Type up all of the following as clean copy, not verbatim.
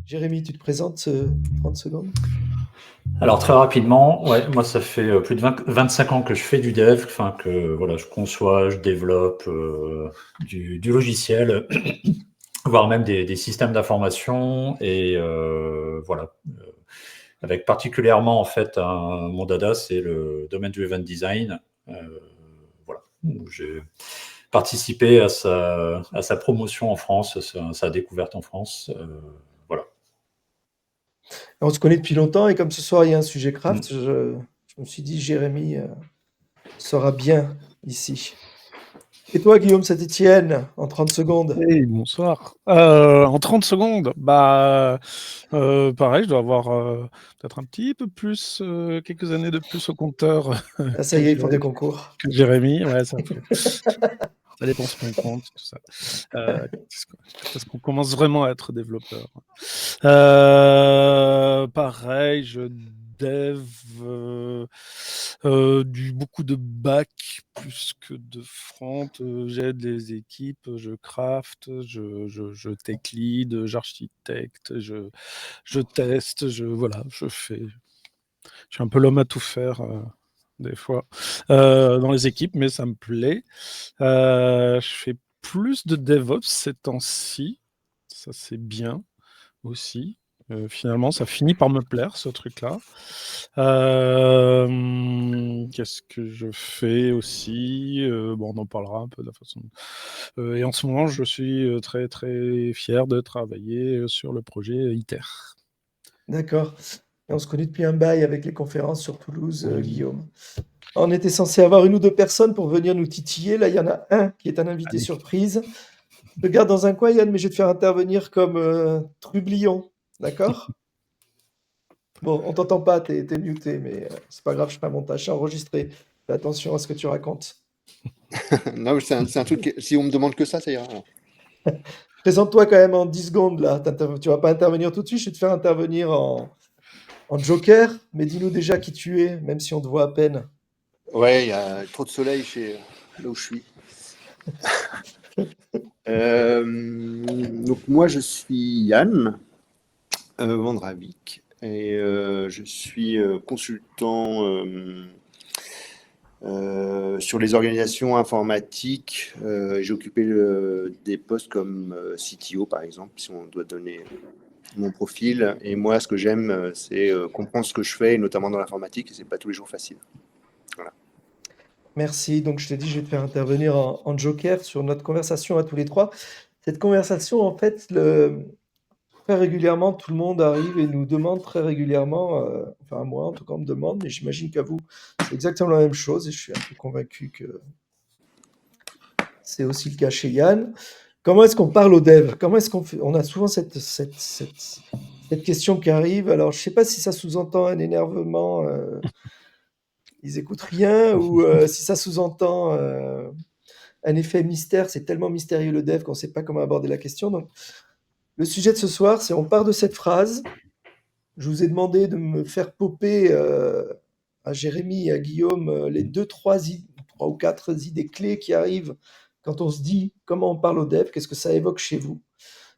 Jérémy, tu te présentes 30 secondes? Alors très rapidement, ouais, moi ça fait plus de 25 ans que je fais du dev, enfin que voilà, je conçois, je développe du logiciel, voire même des systèmes d'information et voilà, avec particulièrement en fait mon dada, c'est le domaine du event design, euh, voilà, où j'ai participé à sa promotion en France, sa découverte en France, voilà. On se connaît depuis longtemps et comme ce soir il y a un sujet Mm. craft, je me suis dit Jérémy sera bien ici. Et toi, Guillaume Saint-Étienne, en 30 secondes? Hey, bonsoir. En 30 secondes, pareil, je dois avoir peut-être un petit peu plus, quelques années de plus au compteur Ah, ça que, y est, ils font des concours. que Jérémy. Ouais, ça dépense mon compte, tout ça. Est-ce qu'on commence vraiment à être développeur? Pareil, je dev beaucoup de back plus que de front. J'aide les équipes, je craft, je tech lead, j'architecte, je teste, voilà, je suis un peu l'homme à tout faire. Des fois dans les équipes, mais ça me plaît. Je fais plus de DevOps ces temps-ci, ça c'est bien aussi. Finalement, ça finit par me plaire, ce truc-là. Qu'est-ce que je fais aussi? On en parlera un peu de la façon. Et en ce moment, je suis très très fier de travailler sur le projet ITER. D'accord. Et on se connaît depuis un bail avec les conférences sur Toulouse, Guillaume. On était censé avoir une ou deux personnes pour venir nous titiller. Là, il y en a un qui est un invité Allez. surprise. Je te garde dans un coin, Yann, mais je vais te faire intervenir comme trublion. D'accord? Bon, on t'entend pas, t'es muté, mais c'est pas grave, je fais un montage, c'est enregistré. Fais attention à ce que tu racontes. Non, mais c'est un truc, si on me demande que ça ira. Présente-toi quand même en 10 secondes, là. Tu vas pas intervenir tout de suite, je vais te faire intervenir en joker, mais dis-nous déjà qui tu es, même si on te voit à peine. Ouais, il y a trop de soleil là où je suis. Donc moi, je suis Yann Vandravik et je suis consultant sur les organisations informatiques. J'ai occupé des postes comme CTO, par exemple, si on doit donner mon profil. Et moi, ce que j'aime, c'est comprendre ce que je fais, et notamment dans l'informatique, et c'est pas tous les jours facile. Voilà. Merci. Donc, je t'ai dit, je vais te faire intervenir en joker sur notre conversation à tous les trois. Cette conversation, en fait, très régulièrement, tout le monde arrive et nous demande très régulièrement, enfin, moi, en tout cas, on me demande, mais j'imagine qu'à vous, c'est exactement la même chose et je suis un peu convaincu que c'est aussi le cas chez Yann. Comment est-ce qu'on parle aux devs? Comment est-ce qu'on fait? On a souvent cette question qui arrive. Alors, je ne sais pas si ça sous-entend un énervement, ils écoutent rien, ou si ça sous-entend un effet mystère. C'est tellement mystérieux le dev qu'on ne sait pas comment aborder la question. Donc, le sujet de ce soir, c'est on part de cette phrase. Je vous ai demandé de me faire popper à Jérémy et à Guillaume les trois ou quatre idées clés qui arrivent quand on se dit comment on parle au dev, qu'est-ce que ça évoque chez vous.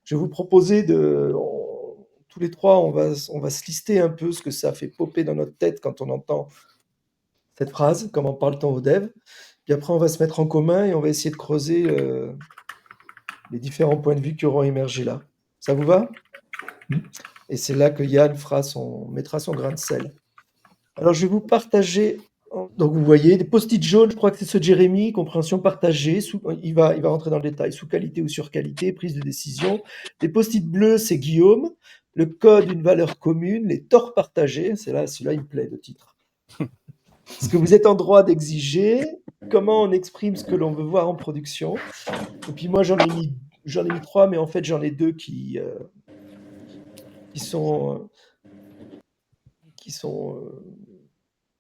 Je vais vous proposer tous les trois, on va se lister un peu ce que ça fait popper dans notre tête quand on entend cette phrase, comment parle-t-on au dev. Puis après, on va se mettre en commun et on va essayer de creuser les différents points de vue qui auront émergé là. Ça vous va? Et c'est là que Yann mettra son grain de sel. Alors, je vais vous partager. Donc, vous voyez, des post-it jaunes, je crois que c'est ce de Jérémy, compréhension partagée. Il va rentrer dans le détail, sous qualité ou sur qualité, prise de décision. Les post-it bleus, c'est Guillaume. Le code, une valeur commune. Les torts partagés, celui-là, il me plaît, le titre. Ce que vous êtes en droit d'exiger. Comment on exprime ce que l'on veut voir en production. Et puis moi, j'en ai mis trois, mais en fait, j'en ai deux qui sont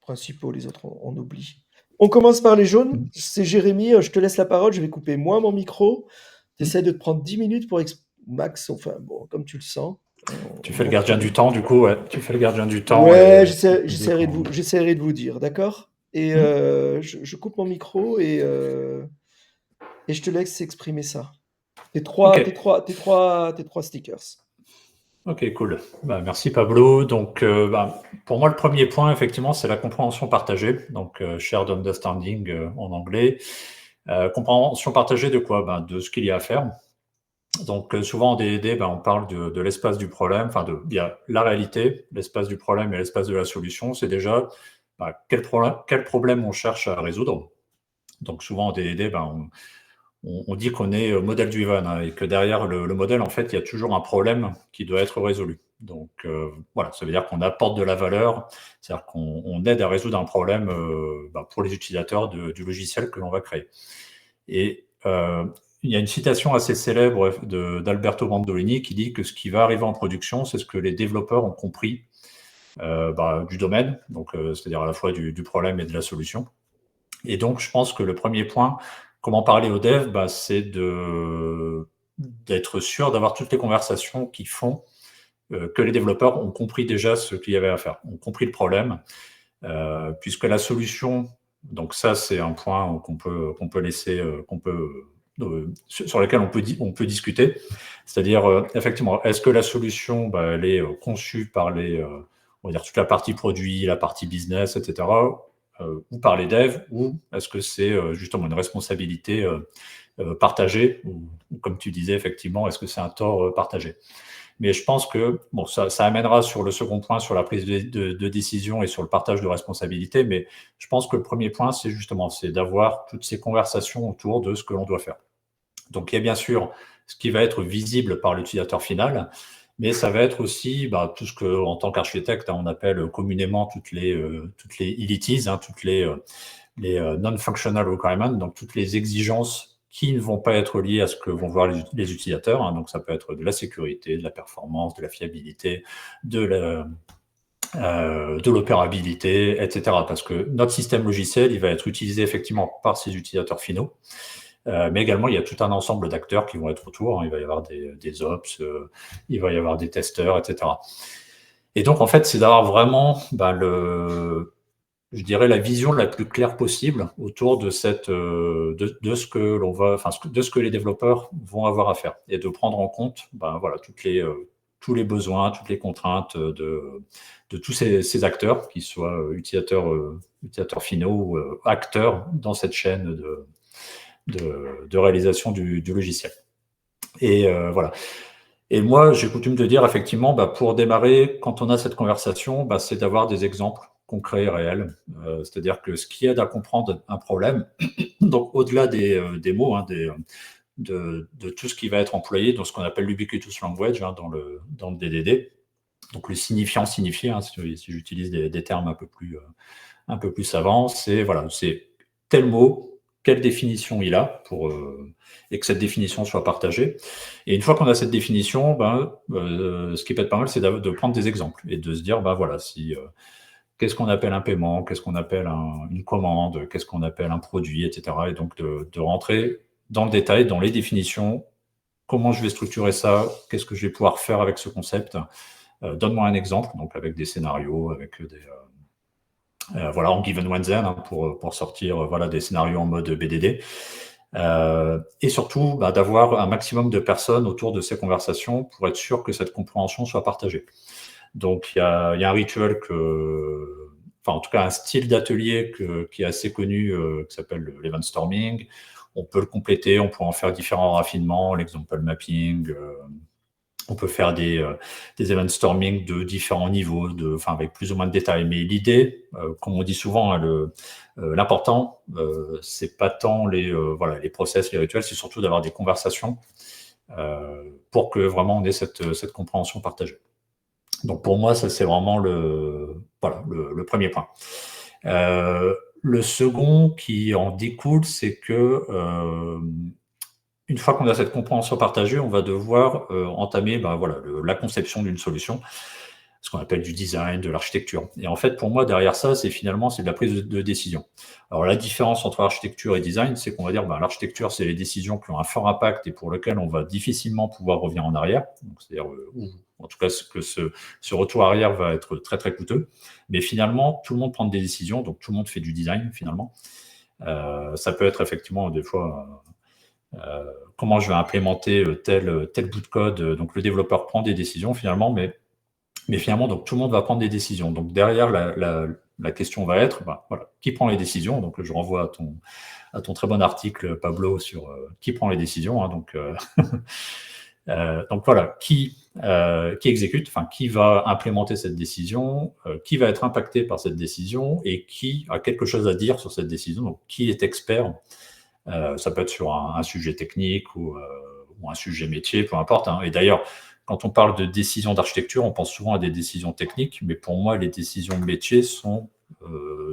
principaux, les autres, on oublie. On commence par les jaunes. C'est Jérémy, je te laisse la parole, je vais couper moi mon micro. Tu essaies de te prendre 10 minutes pour max, enfin bon, comme tu le sens. Tu fais le gardien du temps, du coup, ouais. Tu fais le gardien du temps. Ouais, j'essaierai de vous dire, d'accord? Et je coupe mon micro et je te laisse exprimer ça. Tes trois stickers. Ok, cool. Bah, merci Pablo. Donc, pour moi, le premier point, effectivement, c'est la compréhension partagée. Donc, shared understanding en anglais. Compréhension partagée de quoi? De ce qu'il y a à faire. Donc, souvent en DD, on parle de l'espace du problème. Enfin, il y a la réalité, l'espace du problème et l'espace de la solution. C'est déjà quel problème on cherche à résoudre. Donc, souvent en DD, on dit qu'on est modèle driven et que derrière le modèle, en fait, il y a toujours un problème qui doit être résolu. Donc, voilà, ça veut dire qu'on apporte de la valeur, c'est-à-dire qu'on aide à résoudre un problème pour les utilisateurs du logiciel que l'on va créer. Et il y a une citation assez célèbre d'Alberto Bandolini qui dit que ce qui va arriver en production, c'est ce que les développeurs ont compris du domaine, donc c'est-à-dire à la fois du problème et de la solution. Et donc, je pense que le premier point, comment parler aux devs, c'est d'être sûr d'avoir toutes les conversations qui font que les développeurs ont compris déjà ce qu'il y avait à faire, ont compris le problème, puisque la solution, donc ça c'est un point qu'on peut laisser, sur lequel on peut discuter, c'est-à-dire effectivement, est-ce que la solution elle est conçue par on va dire toute la partie produit, la partie business, etc., ou par les devs, ou est-ce que c'est justement une responsabilité partagée, ou comme tu disais, effectivement, est-ce que c'est un tort partagé? Mais je pense que ça amènera sur le second point, sur la prise de décision et sur le partage de responsabilités. Mais je pense que le premier point, c'est d'avoir toutes ces conversations autour de ce que l'on doit faire. Donc, il y a bien sûr ce qui va être visible par l'utilisateur final, mais ça va être aussi tout ce que, en tant qu'architecte, on appelle communément toutes les ILITs, toutes les non-functional requirements, donc toutes les exigences qui ne vont pas être liées à ce que vont voir les utilisateurs. Donc, ça peut être de la sécurité, de la performance, de la fiabilité, de l'opérabilité, etc. Parce que notre système logiciel, il va être utilisé effectivement par ces utilisateurs finaux. Mais également, il y a tout un ensemble d'acteurs qui vont être autour. Il va y avoir des ops, il va y avoir des testeurs, etc. Et donc, en fait, c'est d'avoir vraiment je dirais, la vision la plus claire possible autour de de ce que l'on va, de ce que les développeurs vont avoir à faire, et de prendre en compte, tous les besoins, toutes les contraintes de tous ces acteurs, qui soient utilisateurs finaux ou acteurs dans cette chaîne de réalisation du logiciel. Et voilà. Et moi, j'ai coutume de dire, effectivement, pour démarrer, quand on a cette conversation, c'est d'avoir des exemples concrets et réels. C'est-à-dire que ce qui aide à comprendre un problème, donc au-delà des mots, de tout ce qui va être employé dans ce qu'on appelle l'ubiquitous language dans le DDD, donc le signifiant signifié, si j'utilise des termes un peu plus savants, c'est tel mot, quelle définition il a, et que cette définition soit partagée. Et une fois qu'on a cette définition, ce qui peut être pas mal, c'est de prendre des exemples et de se dire, qu'est-ce qu'on appelle un paiement, qu'est-ce qu'on appelle une commande, qu'est-ce qu'on appelle un produit, etc. Et donc de rentrer dans le détail, dans les définitions, comment je vais structurer ça, qu'est-ce que je vais pouvoir faire avec ce concept. Donne-moi un exemple, donc avec des scénarios, avec en given one then, pour sortir des scénarios en mode BDD. Et surtout, d'avoir un maximum de personnes autour de ces conversations pour être sûr que cette compréhension soit partagée. Donc, il y a un rituel en tout cas un style d'atelier qui est assez connu, qui s'appelle l'event storming. On peut le compléter, on peut en faire différents raffinements, l'example mapping. On peut faire des event storming de différents niveaux, avec plus ou moins de détails. Mais l'idée, comme on dit souvent, l'important, c'est pas tant les process, les rituels, c'est surtout d'avoir des conversations pour que vraiment on ait cette compréhension partagée. Donc pour moi, ça c'est vraiment le premier point. Le second qui en découle, c'est que une fois qu'on a cette compréhension partagée, on va devoir entamer la conception d'une solution, ce qu'on appelle du design, de l'architecture. Et en fait, pour moi, derrière ça, c'est de la prise de décision. Alors, la différence entre architecture et design, c'est qu'on va dire l'architecture, c'est les décisions qui ont un fort impact et pour lesquelles on va difficilement pouvoir revenir en arrière. C'est-à-dire, en tout cas, que ce retour arrière va être très, très coûteux. Mais finalement, tout le monde prend des décisions, donc tout le monde fait du design, finalement. Ça peut être effectivement, des fois comment je vais implémenter tel bout de code. Donc, le développeur prend des décisions finalement, mais finalement, donc, tout le monde va prendre des décisions. Donc, derrière, la question va être, voilà, qui prend les décisions? Donc, je renvoie à ton très bon article, Pablo, sur qui prend les décisions. Hein, donc, donc, voilà, qui exécute, enfin, qui va implémenter cette décision, qui va être impacté par cette décision et qui a quelque chose à dire sur cette décision. Donc, qui est expert? Ça peut être sur un sujet technique ou un sujet métier, peu importe. Hein. Et d'ailleurs, quand on parle de décisions d'architecture, on pense souvent à des décisions techniques, mais pour moi, les décisions de métier sont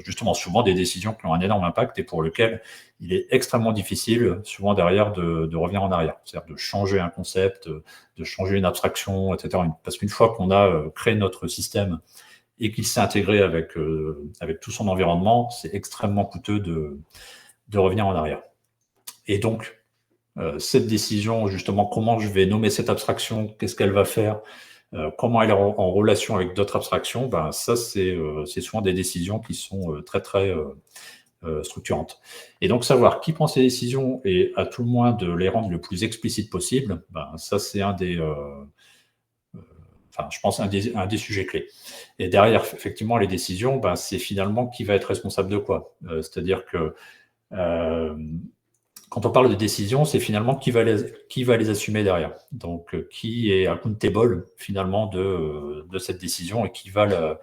justement souvent des décisions qui ont un énorme impact et pour lesquelles il est extrêmement difficile, souvent derrière, de revenir en arrière. C'est-à-dire de changer un concept, de changer une abstraction, etc. Parce qu'une fois qu'on a créé notre système et qu'il s'est intégré avec tout son environnement, c'est extrêmement coûteux de revenir en arrière. Et donc, cette décision, justement, comment je vais nommer cette abstraction, qu'est-ce qu'elle va faire, comment elle est en relation avec d'autres abstractions, ça, c'est souvent des décisions qui sont très, très structurantes. Et donc, savoir qui prend ces décisions et à tout le moins de les rendre le plus explicites possible, ça, c'est un des... je pense un des sujets clés. Et derrière, effectivement, les décisions, c'est finalement qui va être responsable de quoi. C'est-à-dire que quand on parle de décision, c'est finalement qui va les assumer derrière. Donc, qui est accountable finalement de cette décision et qui va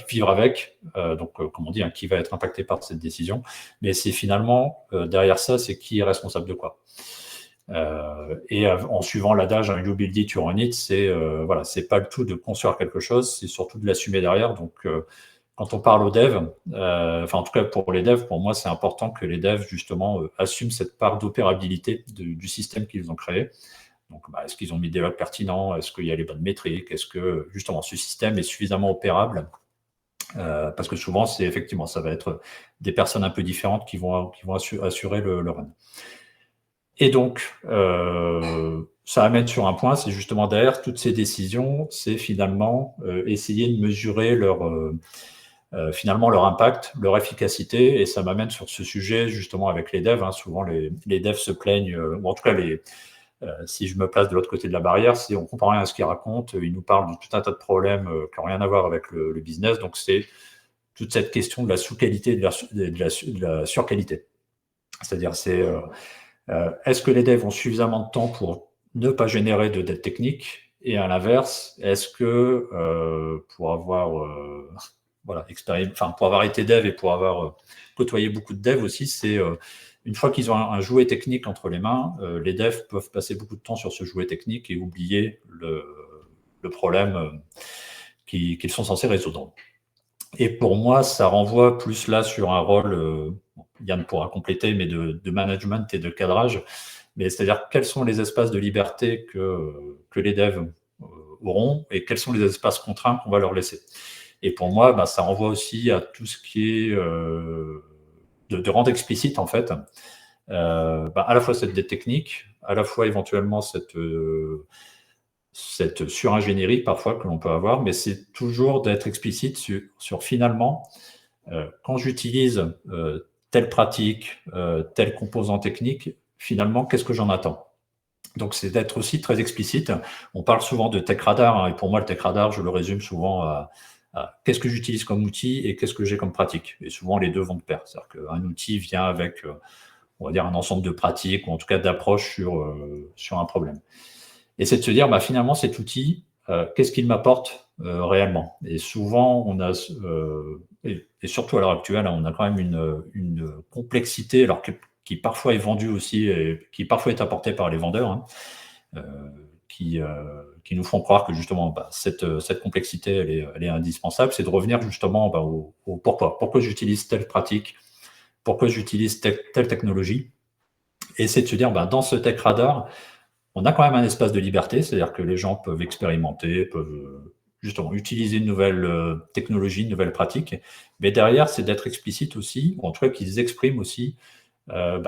vivre avec. Donc, comme on dit, hein, qui va être impacté par cette décision. Mais c'est finalement, derrière ça, c'est qui est responsable de quoi. Et en suivant l'adage, you build it, you run it, c'est pas le tout de construire quelque chose, c'est surtout de l'assumer derrière. Donc, quand on parle aux devs, en tout cas pour les devs, pour moi, c'est important que les devs, justement, assument cette part d'opérabilité du système qu'ils ont créé. Donc, est-ce qu'ils ont mis des logs pertinents? Est-ce qu'il y a les bonnes métriques? Est-ce que, justement, ce système est suffisamment opérable? Parce que souvent, effectivement, ça va être des personnes un peu différentes qui vont assurer le run. Et donc, ça amène sur un point, c'est justement derrière toutes ces décisions, c'est finalement essayer de mesurer finalement leur impact, leur efficacité, et ça m'amène sur ce sujet justement avec les devs. Hein. Souvent, les devs se plaignent, ou en tout cas, si je me place de l'autre côté de la barrière, si on ne comprend rien à ce qu'ils racontent, ils nous parlent de tout un tas de problèmes qui n'ont rien à voir avec le business. Donc, c'est toute cette question de la sous-qualité et de la surqualité. C'est-à-dire, est-ce que les devs ont suffisamment de temps pour ne pas générer de dette technique? Et à l'inverse, est-ce que pour avoir pour avoir été dev et pour avoir côtoyé beaucoup de devs aussi, c'est une fois qu'ils ont un jouet technique entre les mains, les devs peuvent passer beaucoup de temps sur ce jouet technique et oublier le problème qu'ils sont censés résoudre. Et pour moi, ça renvoie plus là sur un rôle, Yann pourra compléter, mais de management et de cadrage. Mais c'est-à-dire quels sont les espaces de liberté que les devs auront et quels sont les espaces contraints qu'on va leur laisser. Et pour moi, ça renvoie aussi à tout ce qui est de rendre explicite, en fait, à la fois cette dette technique, à la fois éventuellement cette suringénierie parfois que l'on peut avoir, mais c'est toujours d'être explicite sur finalement, quand j'utilise telle pratique, tel composant technique, finalement, qu'est-ce que j'en attends? Donc, c'est d'être aussi très explicite. On parle souvent de tech radar, hein, et pour moi, le tech radar, je le résume souvent à qu'est-ce que j'utilise comme outil et qu'est-ce que j'ai comme pratique. Et souvent, les deux vont de pair. C'est-à-dire qu'un outil vient avec, on va dire, un ensemble de pratiques ou en tout cas d'approches sur un problème. Et c'est de se dire, finalement, cet outil, qu'est-ce qu'il m'apporte réellement? Et souvent, on a, et surtout à l'heure actuelle, on a quand même une complexité, alors qui parfois est vendue aussi, et qui parfois est apportée par les vendeurs, hein, qui nous font croire que justement, cette complexité, elle est indispensable. C'est de revenir justement au pourquoi. Pourquoi j'utilise telle pratique? Pourquoi j'utilise telle technologie? Et c'est de se dire, dans ce tech radar, on a quand même un espace de liberté, c'est-à-dire que les gens peuvent expérimenter, peuvent justement utiliser une nouvelle technologie, une nouvelle pratique. Mais derrière, c'est d'être explicite aussi, ou en tout cas qu'ils expriment aussi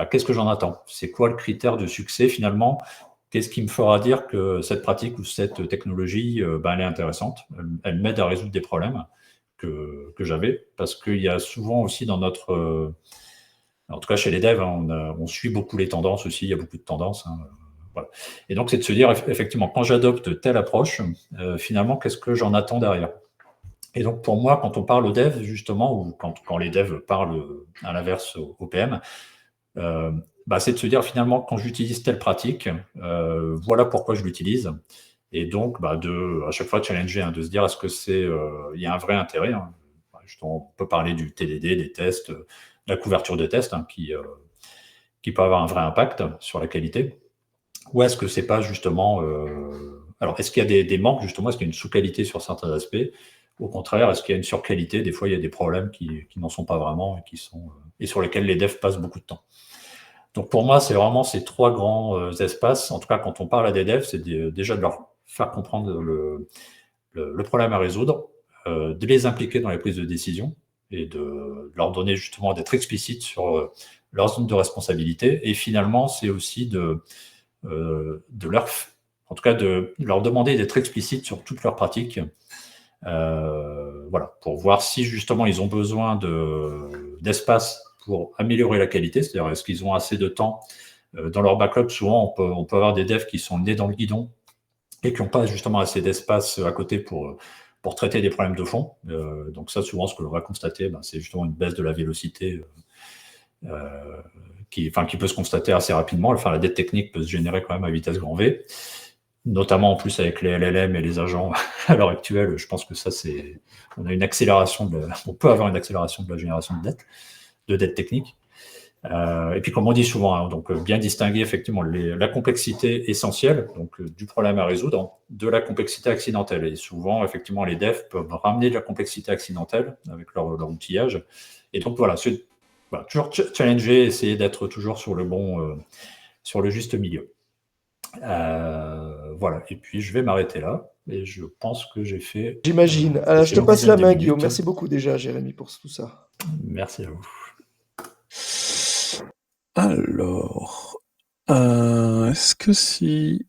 qu'est-ce que j'en attends? C'est quoi le critère de succès finalement? Qu'est-ce qui me fera dire que cette pratique ou cette technologie, elle est intéressante? Elle m'aide à résoudre des problèmes que j'avais, parce qu'il y a souvent aussi dans notre En tout cas, chez les devs, hein, on suit beaucoup les tendances aussi, il y a beaucoup de tendances. Hein, voilà. Et donc, c'est de se dire, effectivement, quand j'adopte telle approche, finalement, qu'est-ce que j'en attends derrière? Et donc, pour moi, quand on parle aux devs, justement, ou quand les devs parlent à l'inverse au PM, c'est de se dire, finalement, quand j'utilise telle pratique, voilà pourquoi je l'utilise. Et donc, de à chaque fois challenger, hein, de se dire, est-ce que il y a un vrai intérêt, hein. On peut parler du TDD, des tests, de la couverture de tests, hein, qui peut avoir un vrai impact sur la qualité. Ou est-ce que c'est pas justement... alors, est-ce qu'il y a des manques, justement? Est-ce qu'il y a une sous-qualité sur certains aspects? Au contraire, est-ce qu'il y a une surqualité? Des fois, il y a des problèmes qui n'en sont pas vraiment et sur lesquels les devs passent beaucoup de temps. Donc, pour moi, c'est vraiment ces trois grands espaces. En tout cas, quand on parle à des devs, c'est déjà de leur faire comprendre le problème à résoudre, de les impliquer dans les prises de décision et de leur donner justement d'être explicites sur leur zone de responsabilité. Et finalement, c'est aussi de leur demander d'être explicites sur toutes leurs pratiques, pour voir si justement ils ont besoin d'espace pour améliorer la qualité, c'est-à-dire est-ce qu'ils ont assez de temps dans leur backlog. Souvent, on peut avoir des devs qui sont nés dans le guidon et qui n'ont pas justement assez d'espace à côté pour traiter des problèmes de fond. Donc ça, souvent, ce que l'on va constater, c'est justement une baisse de la vélocité qui peut se constater assez rapidement. Enfin, la dette technique peut se générer quand même à vitesse grand V, notamment en plus avec les LLM et les agents à l'heure actuelle. Je pense que ça, on a une accélération on peut avoir une accélération de la génération de dette technique. Et puis, comme on dit souvent, hein, donc bien distinguer effectivement la complexité essentielle, donc du problème à résoudre, de la complexité accidentelle. Et souvent, effectivement, les devs peuvent ramener de la complexité accidentelle avec leur outillage. Et donc, toujours challenger, essayer d'être toujours sur le juste milieu. Et puis je vais m'arrêter là, et je pense que j'ai fait... J'imagine. Alors, je te passe la main, Guillaume. Merci beaucoup déjà, Jérémy, pour tout ça. Merci à vous. Alors, est-ce que si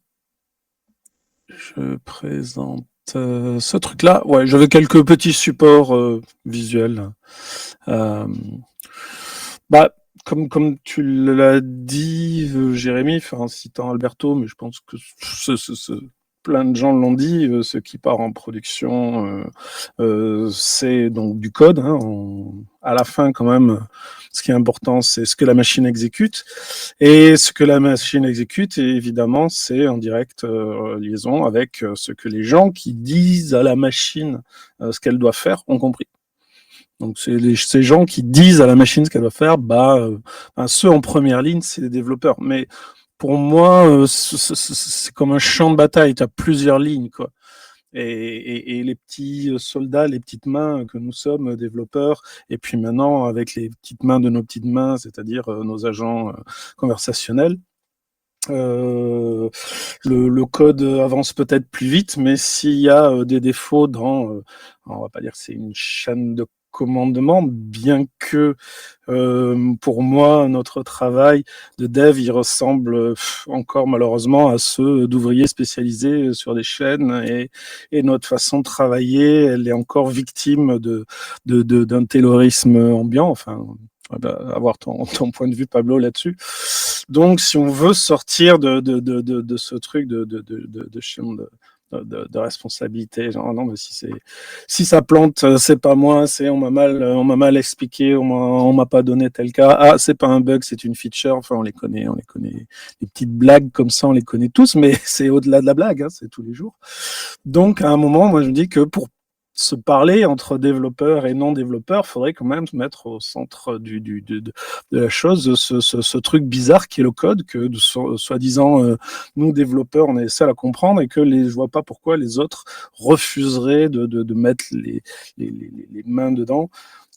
je présente ce truc-là, ouais, j'avais quelques petits supports visuels. Comme tu l'as dit, Jérémy, en citant Alberto, mais je pense que plein de gens l'ont dit, ce qui part en production, c'est donc du code. Hein, à la fin, quand même, ce qui est important, c'est ce que la machine exécute. Et ce que la machine exécute, évidemment, c'est en directe liaison avec ce que les gens qui disent à la machine ce qu'elle doit faire ont compris. Donc, ces gens qui disent à la machine ce qu'elle doit faire, ceux en première ligne, c'est les développeurs. Mais pour moi, c'est comme un champ de bataille. Tu as plusieurs lignes, quoi. Et les petits soldats, les petites mains que nous sommes, développeurs, et puis maintenant, avec les petites mains de nos petites mains, c'est-à-dire nos agents conversationnels, le code avance peut-être plus vite, mais s'il y a des défauts on va pas dire que c'est une chaîne de commandement, bien que pour moi, notre travail de dev, il ressemble encore malheureusement à ceux d'ouvriers spécialisés sur des chaînes, et notre façon de travailler, elle est encore victime d'un taylorisme ambiant. Enfin, avoir ton point de vue, Pablo, là-dessus. Donc, si on veut sortir de ce truc de chaîne de responsabilité, genre non, mais si ça plante, c'est pas moi, on m'a mal expliqué, on m'a pas donné tel cas, c'est pas un bug, c'est une feature. Enfin, on les connaît, les petites blagues comme ça, on les connaît tous, mais c'est au-delà de la blague, hein, c'est tous les jours. Donc, à un moment, moi, je me dis que pour se parler entre développeurs et non-développeurs, il faudrait quand même se mettre au centre de la chose, ce truc bizarre qui est le code, que soi-disant, nous, développeurs, on est les seuls à comprendre, et que je vois pas pourquoi les autres refuseraient de mettre les mains dedans.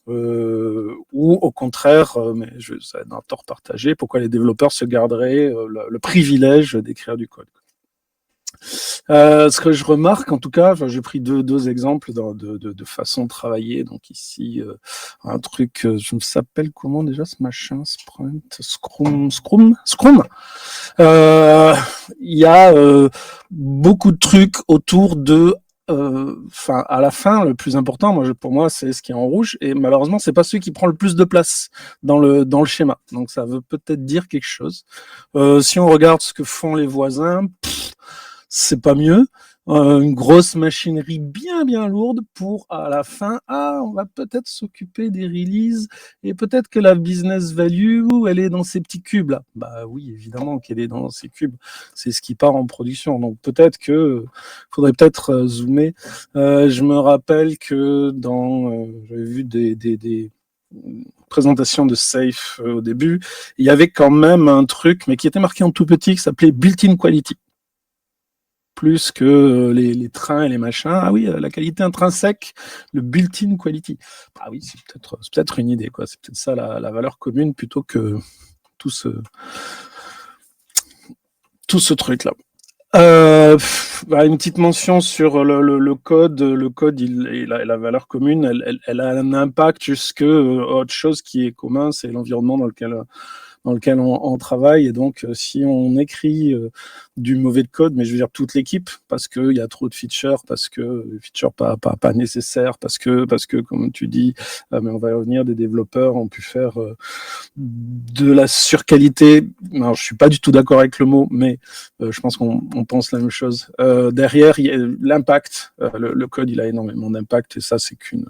Ou au contraire, mais ça va être un tort partagé, pourquoi les développeurs se garderaient le privilège d'écrire du code. Ce que je remarque, en tout cas, j'ai pris deux exemples de façon de travailler. Donc ici, un truc, je me s'appelle comment déjà ce machin, Sprint, Scrum. Il y a beaucoup de trucs autour de à la fin, le plus important, pour moi, c'est ce qui est en rouge. Et malheureusement, c'est pas celui qui prend le plus de place dans le schéma. Donc, ça veut peut-être dire quelque chose. Si on regarde ce que font les voisins, c'est pas mieux. Une grosse machinerie bien lourde pour à la fin, on va peut-être s'occuper des releases et peut-être que la business value, elle est dans ces petits cubes là. Bah oui, évidemment qu'elle est dans ces cubes. C'est ce qui part en production. Donc peut-être que faudrait peut-être zoomer. Je me rappelle que j'avais vu des présentation de Safe au début, il y avait quand même un truc, mais qui était marqué en tout petit, qui s'appelait Built-in Quality. Plus que les trains et les machins. Ah oui, la qualité intrinsèque, le built-in quality. Ah oui, c'est peut-être une idée, quoi. C'est peut-être ça la valeur commune plutôt que tout ce truc-là. Une petite mention sur le code. Le code, la valeur commune, elle a un impact jusque autre chose qui est commun, c'est l'environnement dans lequel on travaille. Et donc, si on écrit du mauvais code, mais je veux dire toute l'équipe, parce qu'il y a trop de features, parce que les features pas nécessaires, parce que, comme tu dis, mais on va y revenir, des développeurs ont pu faire de la surqualité. Alors, je suis pas du tout d'accord avec le mot, mais je pense qu'on pense la même chose. Derrière, il y a l'impact. Le code, il a énormément d'impact, et ça, c'est qu'une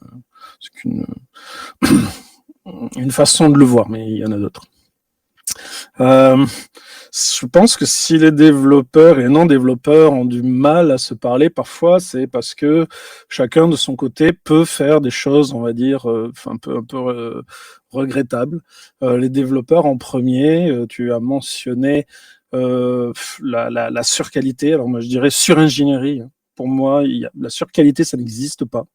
une façon de le voir, mais il y en a d'autres. Je pense que si les développeurs et non-développeurs ont du mal à se parler, parfois, c'est parce que chacun de son côté peut faire des choses, on va dire, un peu regrettables. Les développeurs en premier, tu as mentionné la surqualité. Alors moi, je dirais suringénierie. Pour moi, la surqualité, ça n'existe pas.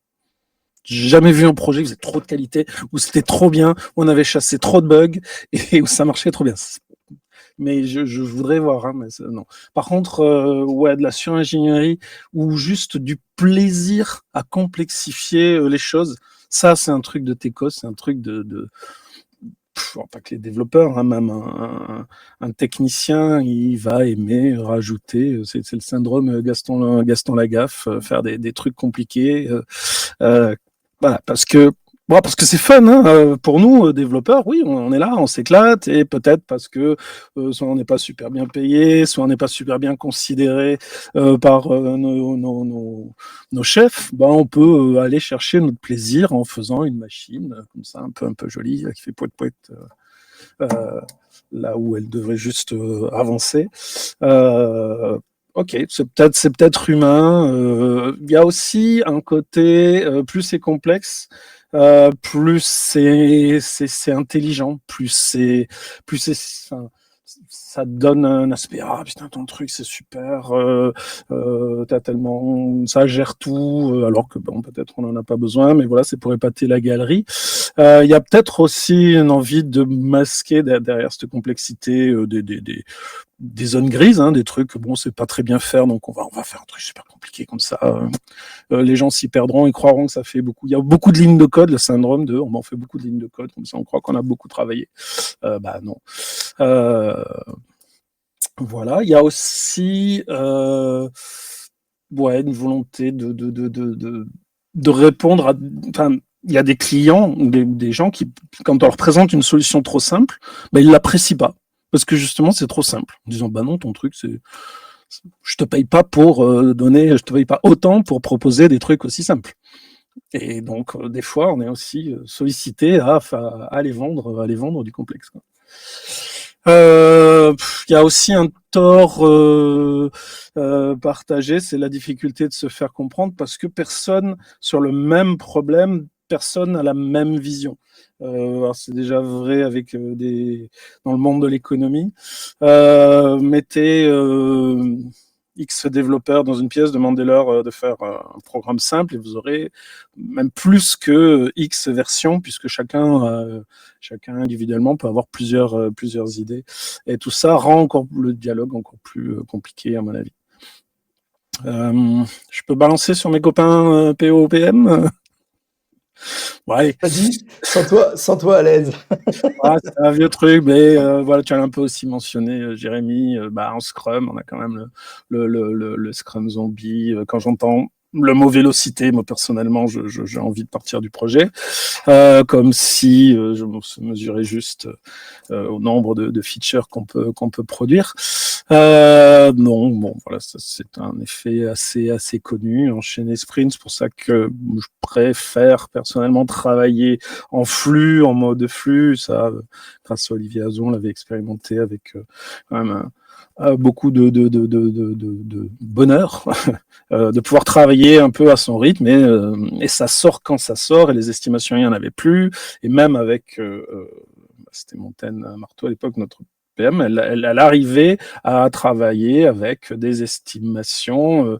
J'ai jamais vu un projet qui faisait trop de qualité, où c'était trop bien, où on avait chassé trop de bugs et où ça marchait trop bien. Mais je voudrais voir, hein, mais non. Par contre, de la suringénierie ou juste du plaisir à complexifier les choses, ça, c'est un truc de techos, c'est un truc pas que les développeurs, hein, même un technicien, il va aimer rajouter, c'est le syndrome Gaston Lagaffe, faire des trucs compliqués. Voilà, parce que c'est fun, hein, pour nous, développeurs, oui, on est là, on s'éclate, et peut-être parce que soit on n'est pas super bien payé, soit on n'est pas super bien considéré par nos chefs, on peut aller chercher notre plaisir en faisant une machine comme ça, un peu jolie, qui fait poète là où elle devrait juste avancer. Ok, c'est peut-être humain. Il y a aussi un côté, plus c'est complexe, plus c'est intelligent, plus ça donne un aspect, putain, ton truc c'est super, t'as tellement, ça gère tout, alors que peut-être on n'en a pas besoin, mais voilà, c'est pour épater la galerie. Il y a peut-être aussi une envie de masquer derrière cette complexité des zones grises, hein, des trucs, c'est pas très bien faire, donc on va faire un truc super compliqué comme ça. Les gens s'y perdront, ils croiront que ça fait beaucoup. Il y a beaucoup de lignes de code, le syndrome de on fait beaucoup de lignes de code, comme ça on croit qu'on a beaucoup travaillé. Non. Voilà, il y a aussi une volonté de répondre à. Il y a des clients, des gens qui, quand on leur présente une solution trop simple, ils l'apprécient pas. Parce que justement, c'est trop simple. En disant, non, ton truc, je te paye pas je te paye pas autant pour proposer des trucs aussi simples. Et donc, des fois, on est aussi sollicité à aller vendre du complexe, quoi. Il y a aussi un tort partagé, c'est la difficulté de se faire comprendre parce que personne, sur le même problème, personne n'a la même vision. Alors c'est déjà vrai avec dans le monde de l'économie. Mettez X développeurs dans une pièce, demandez-leur de faire un programme simple et vous aurez même plus que X versions puisque chacun individuellement peut avoir plusieurs idées. Et tout ça rend encore le dialogue encore plus compliqué à mon avis. Je peux balancer sur mes copains PO/PM. Ouais. Vas-y, sens-toi à l'aise. C'est un vieux truc, mais voilà, tu as un peu aussi mentionné, Jérémy, en Scrum, on a quand même le Scrum Zombie. Quand j'entends le mot vélocité, moi personnellement, j'ai envie de partir du projet, comme si je me mesurais juste au nombre de features qu'on peut produire. Non, bon, voilà, c'est un effet assez connu. Enchaîner sprint, c'est pour ça que je préfère personnellement travailler en flux, en mode flux. Ça, grâce à Olivier Azon, on l'avait expérimenté avec quand même beaucoup de bonheur de pouvoir travailler un peu à son rythme et ça sort quand ça sort et les estimations il n'y en avait plus et même avec c'était Montaigne Marteau à l'époque notre PM elle arrivait à travailler avec des estimations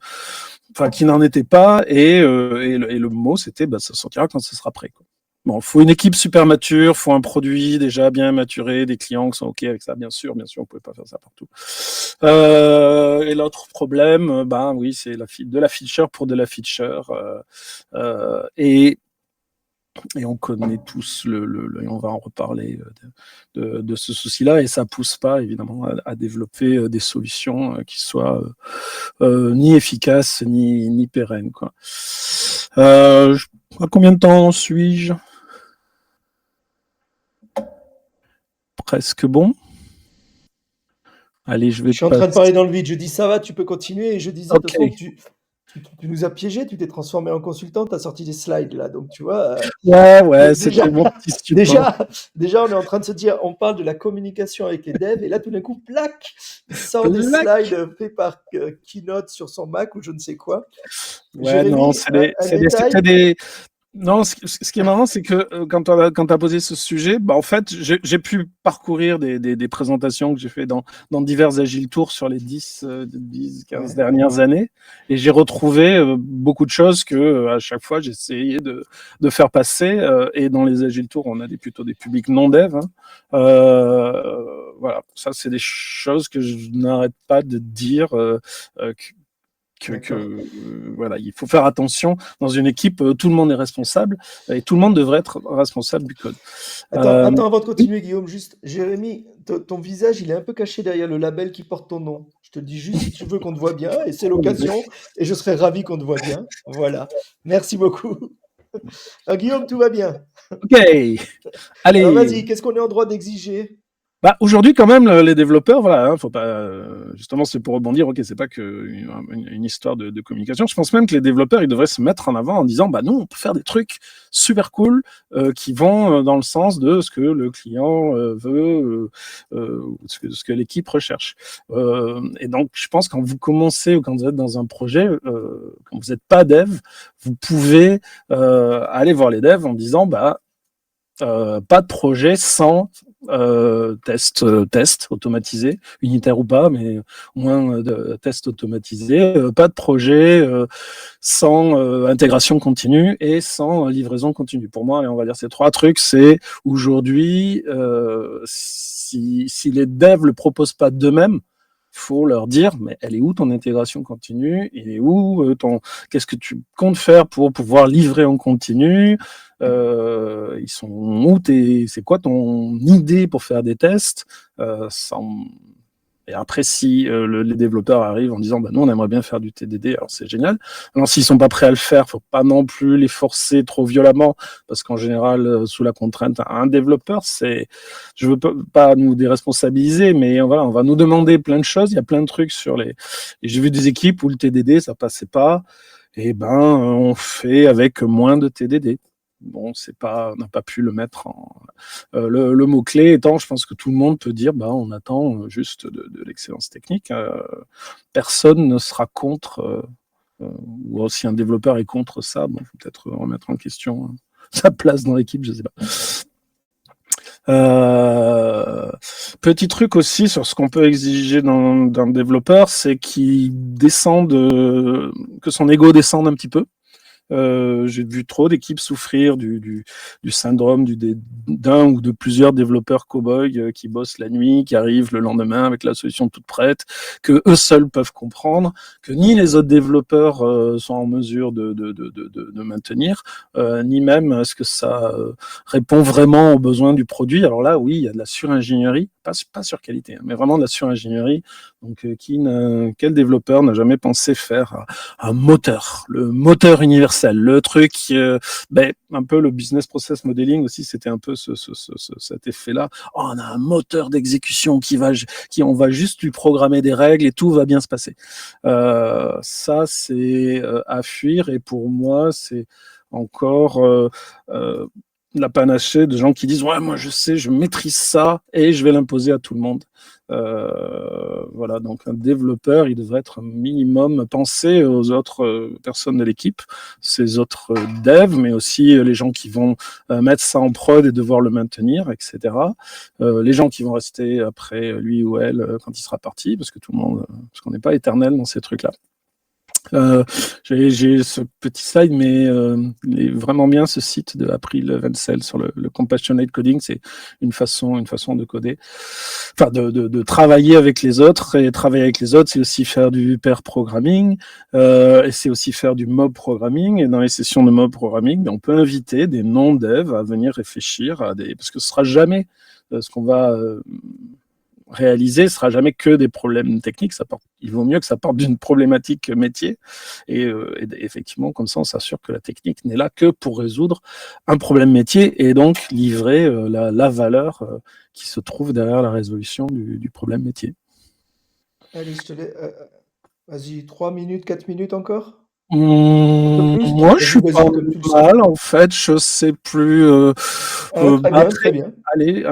qui n'en étaient pas et le mot c'était ça sortira quand ce sera prêt quoi. Bon, faut une équipe super mature, faut un produit déjà bien maturé, des clients qui sont OK avec ça, bien sûr, on pouvait pas faire ça partout. Et l'autre problème, oui, c'est de la feature pour de la feature. Et on connaît tous et on va en reparler de ce souci-là, et ça pousse pas évidemment à développer des solutions qui soient ni efficaces ni pérennes, quoi. À combien de temps suis-je ? Presque bon. Allez, je suis en train de parler dans le vide. Je dis ça va, tu peux continuer. Et je disais, de toute façon, tu nous as piégés, tu t'es transformé en consultant, tu as sorti des slides là. Donc, tu vois. Ouais, c'était mon petit support. Déjà, on est en train de se dire, on parle de la communication avec les devs. Et là, tout d'un coup, plac, il sort des slides faits par Keynote sur son Mac ou je ne sais quoi. Ouais, Jérémy, non, c'était des. Non, ce qui est marrant, c'est que quand tu as posé ce sujet, en fait, j'ai pu parcourir des présentations que j'ai fait dans divers Agile Tours sur les 10-15 dernières années, et j'ai retrouvé beaucoup de choses que à chaque fois j'essayais de faire passer. Et dans les Agile Tours, on a plutôt des publics non dev. Voilà, ça c'est des choses que je n'arrête pas de dire. Voilà, il faut faire attention. Dans une équipe, tout le monde est responsable et tout le monde devrait être responsable du code. Attends, avant de continuer, Guillaume, juste, Jérémy, ton visage, il est un peu caché derrière le label qui porte ton nom. Je te le dis juste si tu veux qu'on te voit bien, et c'est l'occasion, et je serais ravi qu'on te voit bien. Voilà. Merci beaucoup. Alors, Guillaume, tout va bien. Ok. Allez. Alors, vas-y, qu'est-ce qu'on est en droit d'exiger ? Aujourd'hui, quand même, les développeurs, voilà, faut pas. Justement, c'est pour rebondir. Ok, c'est pas que une histoire de communication. Je pense même que les développeurs, ils devraient se mettre en avant en disant, nous, on peut faire des trucs super cool qui vont dans le sens de ce que le client veut, ce que l'équipe recherche. Et donc, je pense quand vous commencez ou quand vous êtes dans un projet, quand vous n'êtes pas dev, vous pouvez aller voir les devs en disant, pas de projet sans test automatisé, unitaire ou pas, mais au moins de test automatisé, pas de projet sans intégration continue et sans livraison continue. Pour moi, on va dire ces trois trucs, c'est aujourd'hui, si les devs le proposent pas d'eux-mêmes, faut leur dire, mais elle est où ton intégration continue? Il est où qu'est-ce que tu comptes faire pour pouvoir livrer en continu? Ils sont où? C'est quoi ton idée pour faire des tests? Et après, si les développeurs arrivent en disant, nous, on aimerait bien faire du TDD, alors c'est génial. Alors, s'ils sont pas prêts à le faire, faut pas non plus les forcer trop violemment, parce qu'en général, sous la contrainte, un développeur, je veux pas nous déresponsabiliser, mais voilà, on va nous demander plein de choses. Il y a plein de trucs et j'ai vu des équipes où le TDD, ça passait pas. Et on fait avec moins de TDD. Bon, on n'a pas pu le mettre le mot-clé étant, je pense que tout le monde peut dire, on attend juste de l'excellence technique. Personne ne sera contre, ou si un développeur est contre ça, il faut peut-être remettre en question sa place dans l'équipe, je sais pas. Petit truc aussi sur ce qu'on peut exiger d'un développeur, c'est qu'il descende, que son ego descende un petit peu. J'ai vu trop d'équipes souffrir du syndrome d'un ou de plusieurs développeurs cow-boys qui bossent la nuit, qui arrivent le lendemain avec la solution toute prête, que eux seuls peuvent comprendre, que ni les autres développeurs sont en mesure de maintenir, ni même est-ce que ça répond vraiment aux besoins du produit. Alors là, oui, il y a de la suringénierie. pas sur qualité, hein, mais vraiment de la sur-ingénierie. Donc, quel développeur n'a jamais pensé faire un moteur, le moteur universel, le truc, un peu le business process modeling aussi, c'était un peu cet effet-là. Oh, on a un moteur d'exécution on va juste lui programmer des règles et tout va bien se passer. Ça, c'est à fuir, et pour moi, c'est encore la panachée de gens qui disent ouais, moi je sais, je maîtrise ça et je vais l'imposer à tout le monde. Voilà, donc un développeur, il devrait être un minimum penser aux autres personnes de l'équipe, ces autres devs, mais aussi les gens qui vont mettre ça en prod et devoir le maintenir, etc. Les gens qui vont rester après lui ou elle quand il sera parti, parce qu'on n'est pas éternel dans ces trucs-là. J'ai ce petit slide, mais il est vraiment bien, ce site de April Wenzel sur le compassionate coding. C'est une façon de coder, enfin de travailler avec les autres. Et travailler avec les autres, c'est aussi faire du pair programming, et c'est aussi faire du mob programming. Et dans les sessions de mob programming, on peut inviter des non-devs à venir réfléchir parce que ce sera jamais ce qu'on va réaliser, ce sera jamais que des problèmes techniques. Il vaut mieux que ça parte d'une problématique métier, et effectivement, comme ça, on s'assure que la technique n'est là que pour résoudre un problème métier et donc livrer la valeur qui se trouve derrière la résolution du problème métier. Allez, je te laisse. Vas-y, 3 minutes, 4 minutes encore? Moi, je suis pas mal, en fait. Je sais plus. Très bien. Allez,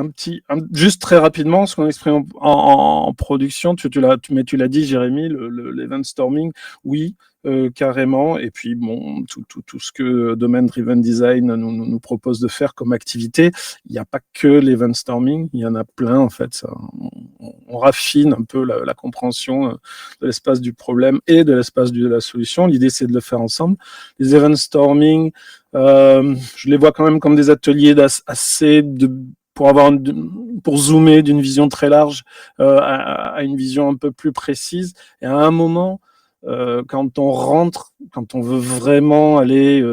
juste très rapidement, ce qu'on exprime en production, tu l'as dit, Jérémy, l'event storming, oui, carrément. Et puis, bon, tout ce que Domain Driven Design nous propose de faire comme activité, il n'y a pas que l'event storming, il y en a plein, en fait. On raffine un peu la compréhension de l'espace du problème et de l'espace de la solution. L'idée, c'est de le faire ensemble. Les event storming, je les vois quand même comme des ateliers pour zoomer d'une vision très large à une vision un peu plus précise. Et à un moment, quand on veut vraiment aller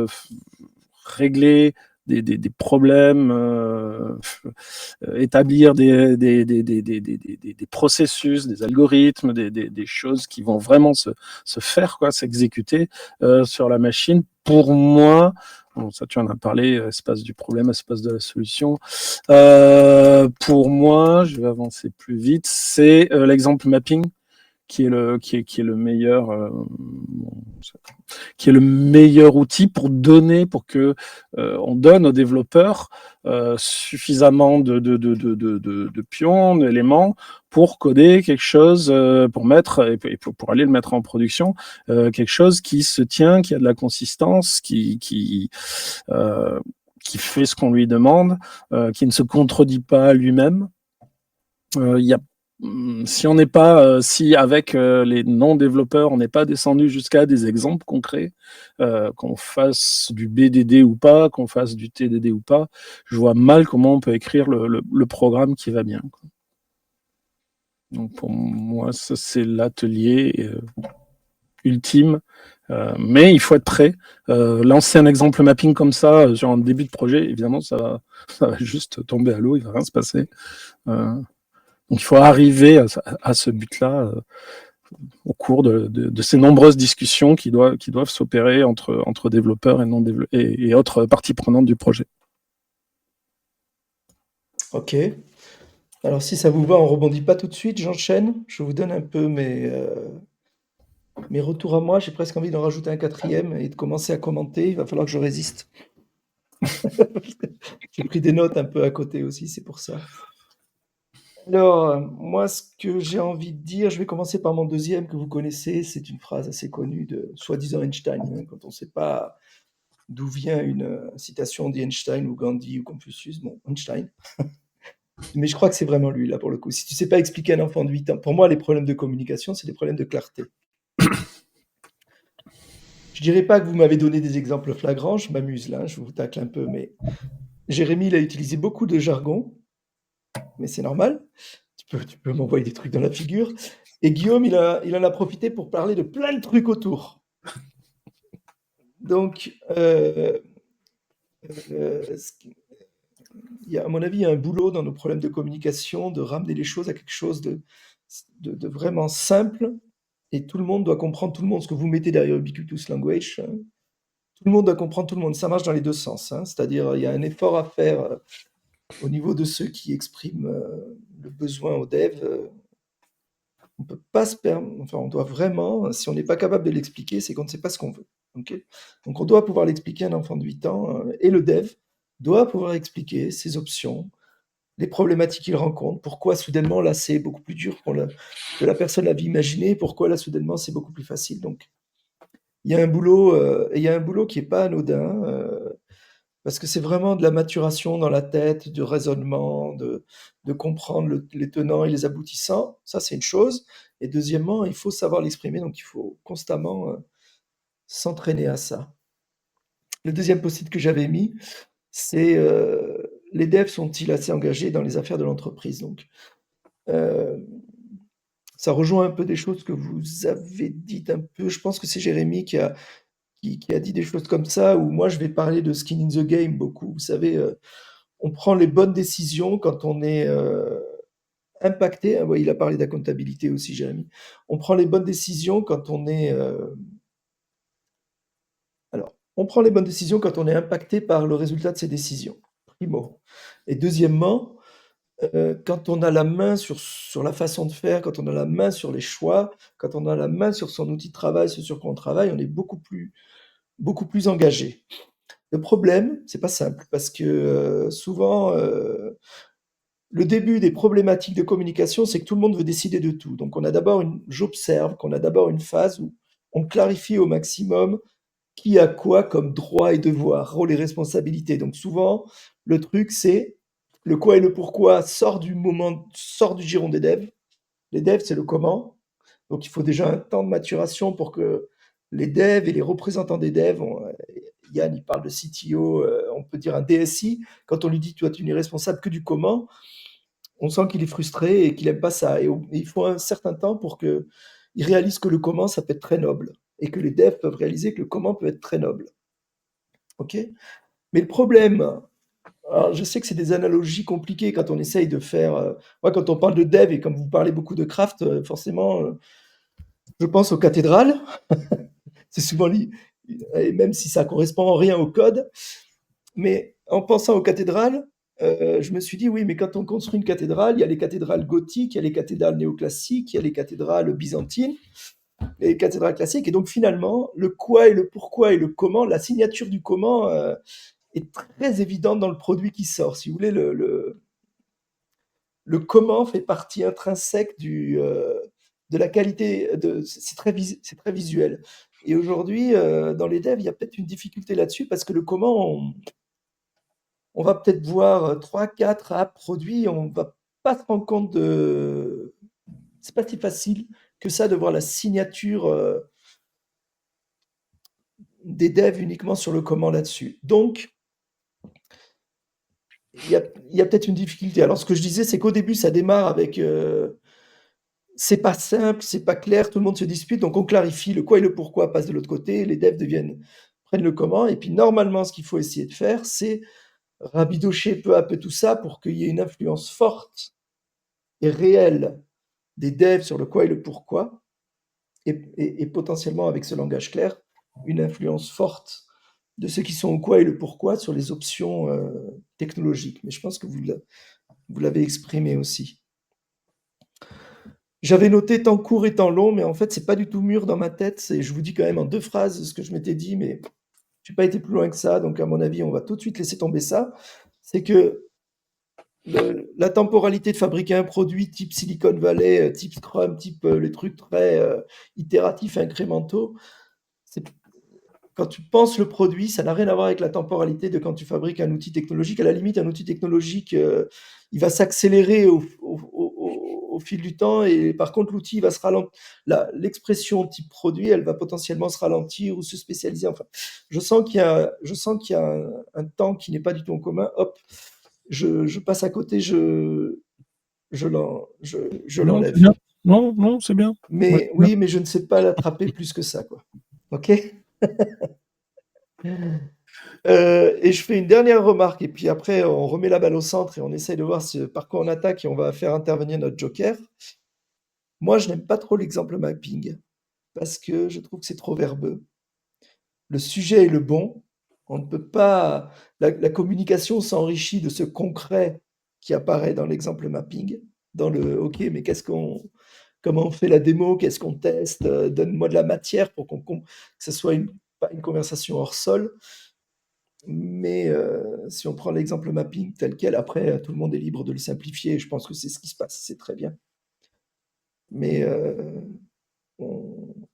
régler des problèmes, établir des processus, des algorithmes, des choses qui vont vraiment se faire, s'exécuter sur la machine. Pour moi, bon, ça tu en as parlé, espace du problème, espace de la solution. Pour moi, je vais avancer plus vite, c'est l'exemple mapping qui est le meilleur outil pour que on donne aux développeurs suffisamment de pions, d'éléments pour coder quelque chose, pour aller le mettre en production, quelque chose qui se tient, qui a de la consistance, qui fait ce qu'on lui demande, qui ne se contredit pas lui-même. Si avec les non-développeurs, on n'est pas descendu jusqu'à des exemples concrets, qu'on fasse du BDD ou pas, qu'on fasse du TDD ou pas, je vois mal comment on peut écrire le programme qui va bien, quoi. Donc pour moi, ça c'est l'atelier ultime, mais il faut être prêt. Lancer un exemple mapping comme ça sur un début de projet, évidemment, ça va juste tomber à l'eau, il va rien se passer. Donc il faut arriver à ce but-là au cours de ces nombreuses discussions qui doivent s'opérer entre développeurs et autres parties prenantes du projet. Ok. Alors si ça vous va, on rebondit pas tout de suite, j'enchaîne. Je vous donne un peu mes retours à moi. J'ai presque envie d'en rajouter un 4e et de commencer à commenter. Il va falloir que je résiste. J'ai pris des notes un peu à côté aussi, c'est pour ça. Alors, moi, ce que j'ai envie de dire, je vais commencer par mon 2e que vous connaissez. C'est une phrase assez connue de soi-disant Einstein, hein, quand on ne sait pas d'où vient une citation d'Einstein ou Gandhi ou Confucius. Bon, Einstein. Mais je crois que c'est vraiment lui, là, pour le coup. Si tu ne sais pas expliquer à un enfant de 8 ans, pour moi, les problèmes de communication, c'est des problèmes de clarté. Je ne dirais pas que vous m'avez donné des exemples flagrants, je m'amuse là, je vous tacle un peu, mais Jérémy, il a utilisé beaucoup de jargon, mais c'est normal. Tu peux m'envoyer des trucs dans la figure. Et Guillaume, il en a profité pour parler de plein de trucs autour. Donc, à mon avis, il y a un boulot dans nos problèmes de communication, de ramener les choses à quelque chose de vraiment simple, et tout le monde doit comprendre tout le monde. Ce que vous mettez derrière Ubiquitous Language, tout le monde doit comprendre tout le monde. Ça marche dans les deux sens, hein. C'est-à-dire, il y a un effort à faire au niveau de ceux qui expriment le besoin aux devs. On peut pas se permettre, enfin, on doit vraiment, si on n'est pas capable de l'expliquer, c'est qu'on ne sait pas ce qu'on veut. Okay, donc, on doit pouvoir l'expliquer à un enfant de 8 ans, et le dev doit pouvoir expliquer ses options, les problématiques qu'il rencontre, pourquoi soudainement là c'est beaucoup plus dur que la personne l'avait imaginé, pourquoi là soudainement c'est beaucoup plus facile. Donc, il y a un boulot, et il y a un boulot qui n'est pas anodin, parce que c'est vraiment de la maturation dans la tête, du raisonnement, de comprendre les tenants et les aboutissants. Ça, c'est une chose. Et deuxièmement, il faut savoir l'exprimer, donc il faut constamment s'entraîner à ça. Le deuxième post-it que j'avais mis, c'est les devs sont-ils assez engagés dans les affaires de l'entreprise? Donc, ça rejoint un peu des choses que vous avez dites un peu. Je pense que c'est Jérémy qui a dit des choses comme ça, où moi je vais parler de skin in the game beaucoup. Vous savez, on prend les bonnes décisions quand on est impacté. Ouais, il a parlé d'accountabilité aussi, Jérémy. On prend les bonnes décisions quand on est... Alors, on prend les bonnes décisions quand on est impacté par le résultat de ces décisions, primo. Et deuxièmement, quand on a la main sur la façon de faire, quand on a la main sur les choix, quand on a la main sur son outil de travail, ce sur quoi on travaille, on est beaucoup plus engagé. Le problème, c'est pas simple, parce que souvent, le début des problématiques de communication, c'est que tout le monde veut décider de tout. Donc, j'observe qu'on a d'abord une phase où on clarifie au maximum qui a quoi comme droit et devoir, rôle et responsabilité. Donc, souvent, le truc, c'est le quoi et le pourquoi sort du giron des devs. Les devs, c'est le comment. Donc, il faut déjà un temps de maturation pour que les devs et les représentants des devs, Yann, il parle de CTO, on peut dire un DSI, quand on lui dit, toi, tu n'es responsable que du comment, on sent qu'il est frustré et qu'il n'aime pas ça. Et il faut un certain temps pour qu'il réalise que le comment, ça peut être très noble, et que les devs peuvent réaliser que le comment peut être très noble. Ok ? Mais le problème, alors je sais que c'est des analogies compliquées quand on essaye de faire... moi, quand on parle de dev, et comme vous parlez beaucoup de craft, forcément, je pense aux cathédrales. C'est souvent et même si ça correspond en rien au code. Mais en pensant aux cathédrales, je me suis dit, oui, mais quand on construit une cathédrale, il y a les cathédrales gothiques, il y a les cathédrales néoclassiques, il y a les cathédrales byzantines, les cathédrales classiques. Et donc finalement, le quoi et le pourquoi et le comment, la signature du comment est très évidente dans le produit qui sort. Si vous voulez, le comment fait partie intrinsèque de la qualité. C'est très visuel. Et aujourd'hui, dans les devs, il y a peut-être une difficulté là-dessus, parce que le comment, on va peut-être voir 3, 4 apps produits, on va pas se rendre compte de... C'est pas si facile que ça de voir la signature des devs uniquement sur le comment là-dessus. Donc, il y a peut-être une difficulté. Alors, ce que je disais, c'est qu'au début, ça démarre avec... c'est pas simple, c'est pas clair, tout le monde se dispute, donc on clarifie, le quoi et le pourquoi passe de l'autre côté, les devs prennent le comment, et puis normalement, ce qu'il faut essayer de faire, c'est rabidocher peu à peu tout ça pour qu'il y ait une influence forte et réelle des devs sur le quoi et le pourquoi, et potentiellement avec ce langage clair, une influence forte de ceux qui sont au quoi et le pourquoi sur les options technologiques. Mais je pense que vous l'avez exprimé aussi. J'avais noté temps court et temps long, mais en fait, c'est pas du tout mûr dans ma tête. Je vous dis quand même en 2 phrases ce que je m'étais dit, mais je n'ai pas été plus loin que ça. Donc, à mon avis, on va tout de suite laisser tomber ça. C'est que la temporalité de fabriquer un produit type Silicon Valley, type Scrum, type les trucs très itératifs, incrémentaux, quand tu penses le produit, ça n'a rien à voir avec la temporalité de quand tu fabriques un outil technologique. À la limite, un outil technologique, il va s'accélérer au fil du temps, et par contre, l'outil va se ralentir. L'expression type produit, elle va potentiellement se ralentir ou se spécialiser. Enfin, je sens qu'il y a un temps qui n'est pas du tout en commun. Hop, je passe à côté, je l'enlève. Non, c'est bien. Mais Ouais, mais je ne sais pas l'attraper plus que ça, quoi. Ok. Et je fais une dernière remarque, et puis après, on remet la balle au centre et on essaye de voir par quoi on attaque et on va faire intervenir notre joker. Moi, je n'aime pas trop l'exemple mapping parce que je trouve que c'est trop verbeux. Le sujet est le bon. On ne peut pas. La communication s'enrichit de ce concret qui apparaît dans l'exemple mapping, dans le OK, mais comment on fait la démo, qu'est-ce qu'on teste, donne-moi de la matière pour que ce soit pas une conversation hors sol. Mais si on prend l'exemple mapping tel quel, après, tout le monde est libre de le simplifier. Je pense que c'est ce qui se passe, c'est très bien. Mais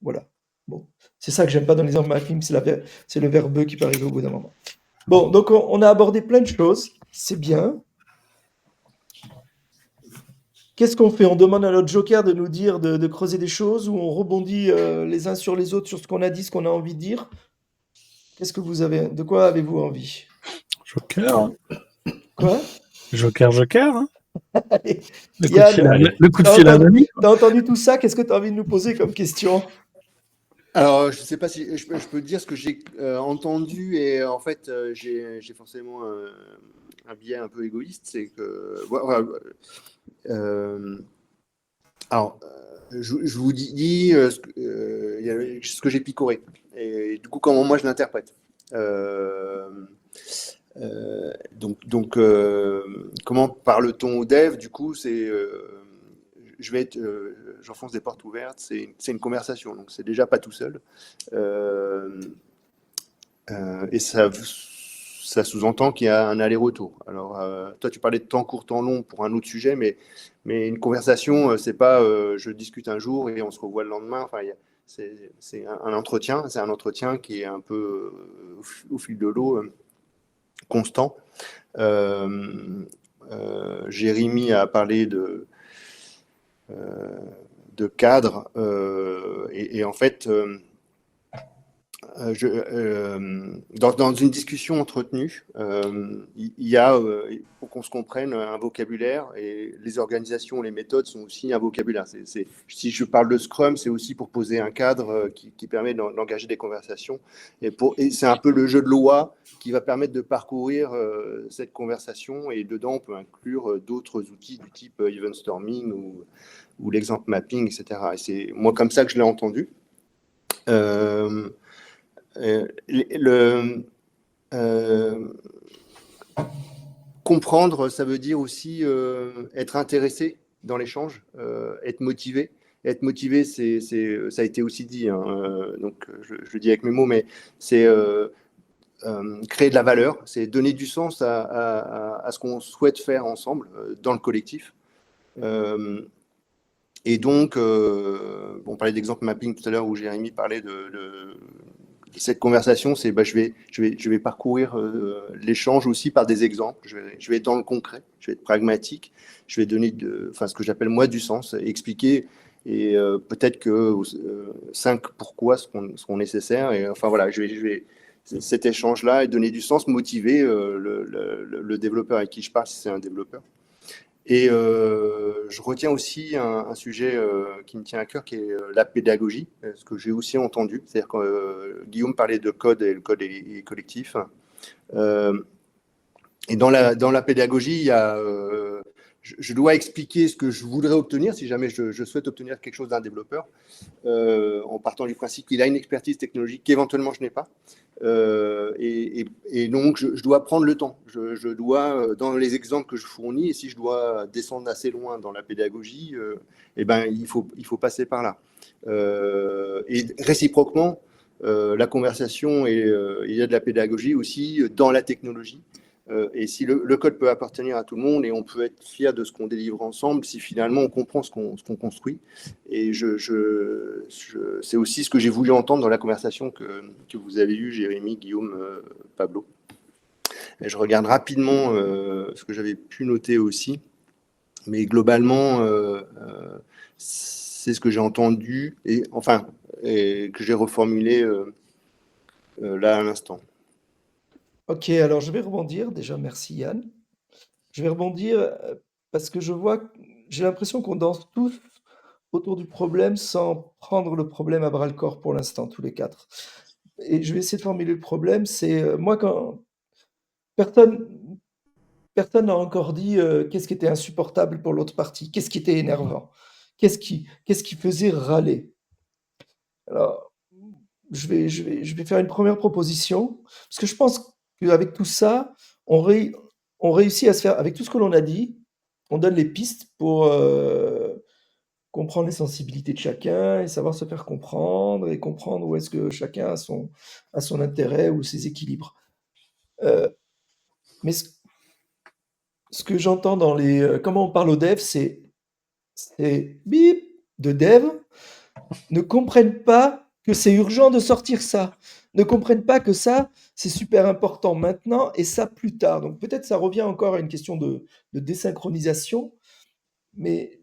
voilà. Bon, c'est ça que j'aime pas dans l'exemple mapping, c'est le verbeux qui peut arriver au bout d'un moment. Bon, donc on a abordé plein de choses, c'est bien. Qu'est-ce qu'on fait? On demande à notre joker de nous dire, de creuser des choses, ou on rebondit les uns sur les autres sur ce qu'on a dit, ce qu'on a envie de dire? De quoi avez-vous envie? Joker. Quoi? Joker. Hein. Allez, Le Yann, coup de fil à l'ami. t'as entendu tout ça? Qu'est-ce que tu as envie de nous poser comme question? Alors, je ne sais pas si je peux te dire ce que j'ai entendu, et en fait, j'ai forcément un biais un peu égoïste, c'est que voilà, alors, je vous dis ce que j'ai picoré, et du coup, comment moi je l'interprète. Donc, comment parle-t-on au dev? Du coup, j'enfonce des portes ouvertes. C'est une conversation, donc c'est déjà pas tout seul. Et ça sous-entend qu'il y a un aller-retour. Alors, toi, tu parlais de temps court, temps long pour un autre sujet, mais une conversation, c'est pas je discute un jour et on se revoit le lendemain. Enfin, c'est un entretien. C'est un entretien qui est un peu au fil de l'eau, constant. Jérémy a parlé de cadre, et en fait, dans une discussion entretenue, il y a, pour qu'on se comprenne, un vocabulaire, et les organisations, les méthodes sont aussi un vocabulaire. Si je parle de Scrum, c'est aussi pour poser un cadre qui permet d'engager des conversations. Et c'est un peu le jeu de l'OA qui va permettre de parcourir cette conversation, et dedans, on peut inclure d'autres outils du type event storming ou l'exemple mapping, etc. Et c'est moi comme ça que je l'ai entendu. Comprendre, ça veut dire aussi être intéressé dans l'échange, être motivé. Être motivé, ça a été aussi dit, hein, donc je le dis avec mes mots, mais c'est créer de la valeur, c'est donner du sens à ce qu'on souhaite faire ensemble dans le collectif. Et donc, on parlait d'exemple mapping tout à l'heure où Jérémy parlait de cette conversation, c'est je vais parcourir l'échange aussi par des exemples. Je vais être dans le concret, je vais être pragmatique, je vais donner ce que j'appelle moi du sens, expliquer, et peut-être que 5 pourquoi seront nécessaires. Et enfin voilà, je vais cet échange-là et donner du sens, motiver le développeur avec qui je parle, si c'est un développeur. Et je retiens aussi un sujet qui me tient à cœur, qui est la pédagogie, ce que j'ai aussi entendu. C'est-à-dire que Guillaume parlait de code, et le code est collectif. Et dans la pédagogie, il y a, je dois expliquer ce que je voudrais obtenir si jamais je souhaite obtenir quelque chose d'un développeur, en partant du principe qu'il a une expertise technologique qu'éventuellement je n'ai pas. Et donc, je dois prendre le temps. Je dois, dans les exemples que je fournis, et si je dois descendre assez loin dans la pédagogie, il faut passer par là. Et réciproquement, la conversation, et il y a de la pédagogie aussi dans la technologie. Et si le code peut appartenir à tout le monde, et on peut être fier de ce qu'on délivre ensemble, si finalement on comprend ce qu'on construit. Et c'est aussi ce que j'ai voulu entendre dans la conversation que vous avez eue, Jérémy, Guillaume, Pablo. Et je regarde rapidement ce que j'avais pu noter aussi. Mais globalement, c'est ce que j'ai entendu, et que j'ai reformulé là à l'instant. Ok, alors je vais rebondir. Déjà, merci Yann. Je vais rebondir parce que j'ai l'impression qu'on danse tous autour du problème sans prendre le problème à bras-le-corps pour l'instant, tous les quatre. et je vais essayer de formuler le problème, c'est moi quand personne n'a encore dit qu'est-ce qui était insupportable pour l'autre partie, qu'est-ce qui était énervant, qu'est-ce qui faisait râler. Alors, je vais faire une première proposition, parce que je pense qu'avec tout ça, on réussit à se faire, avec tout ce que l'on a dit, on donne les pistes pour comprendre les sensibilités de chacun et savoir se faire comprendre et comprendre où est-ce que chacun a son intérêt ou ses équilibres. Mais ce que j'entends dans comment on parle aux devs, c'est bip de devs ne comprennent pas que c'est urgent de sortir ça, ne comprennent pas que ça, c'est super important maintenant et ça plus tard. Donc peut-être ça revient encore à une question de désynchronisation, mais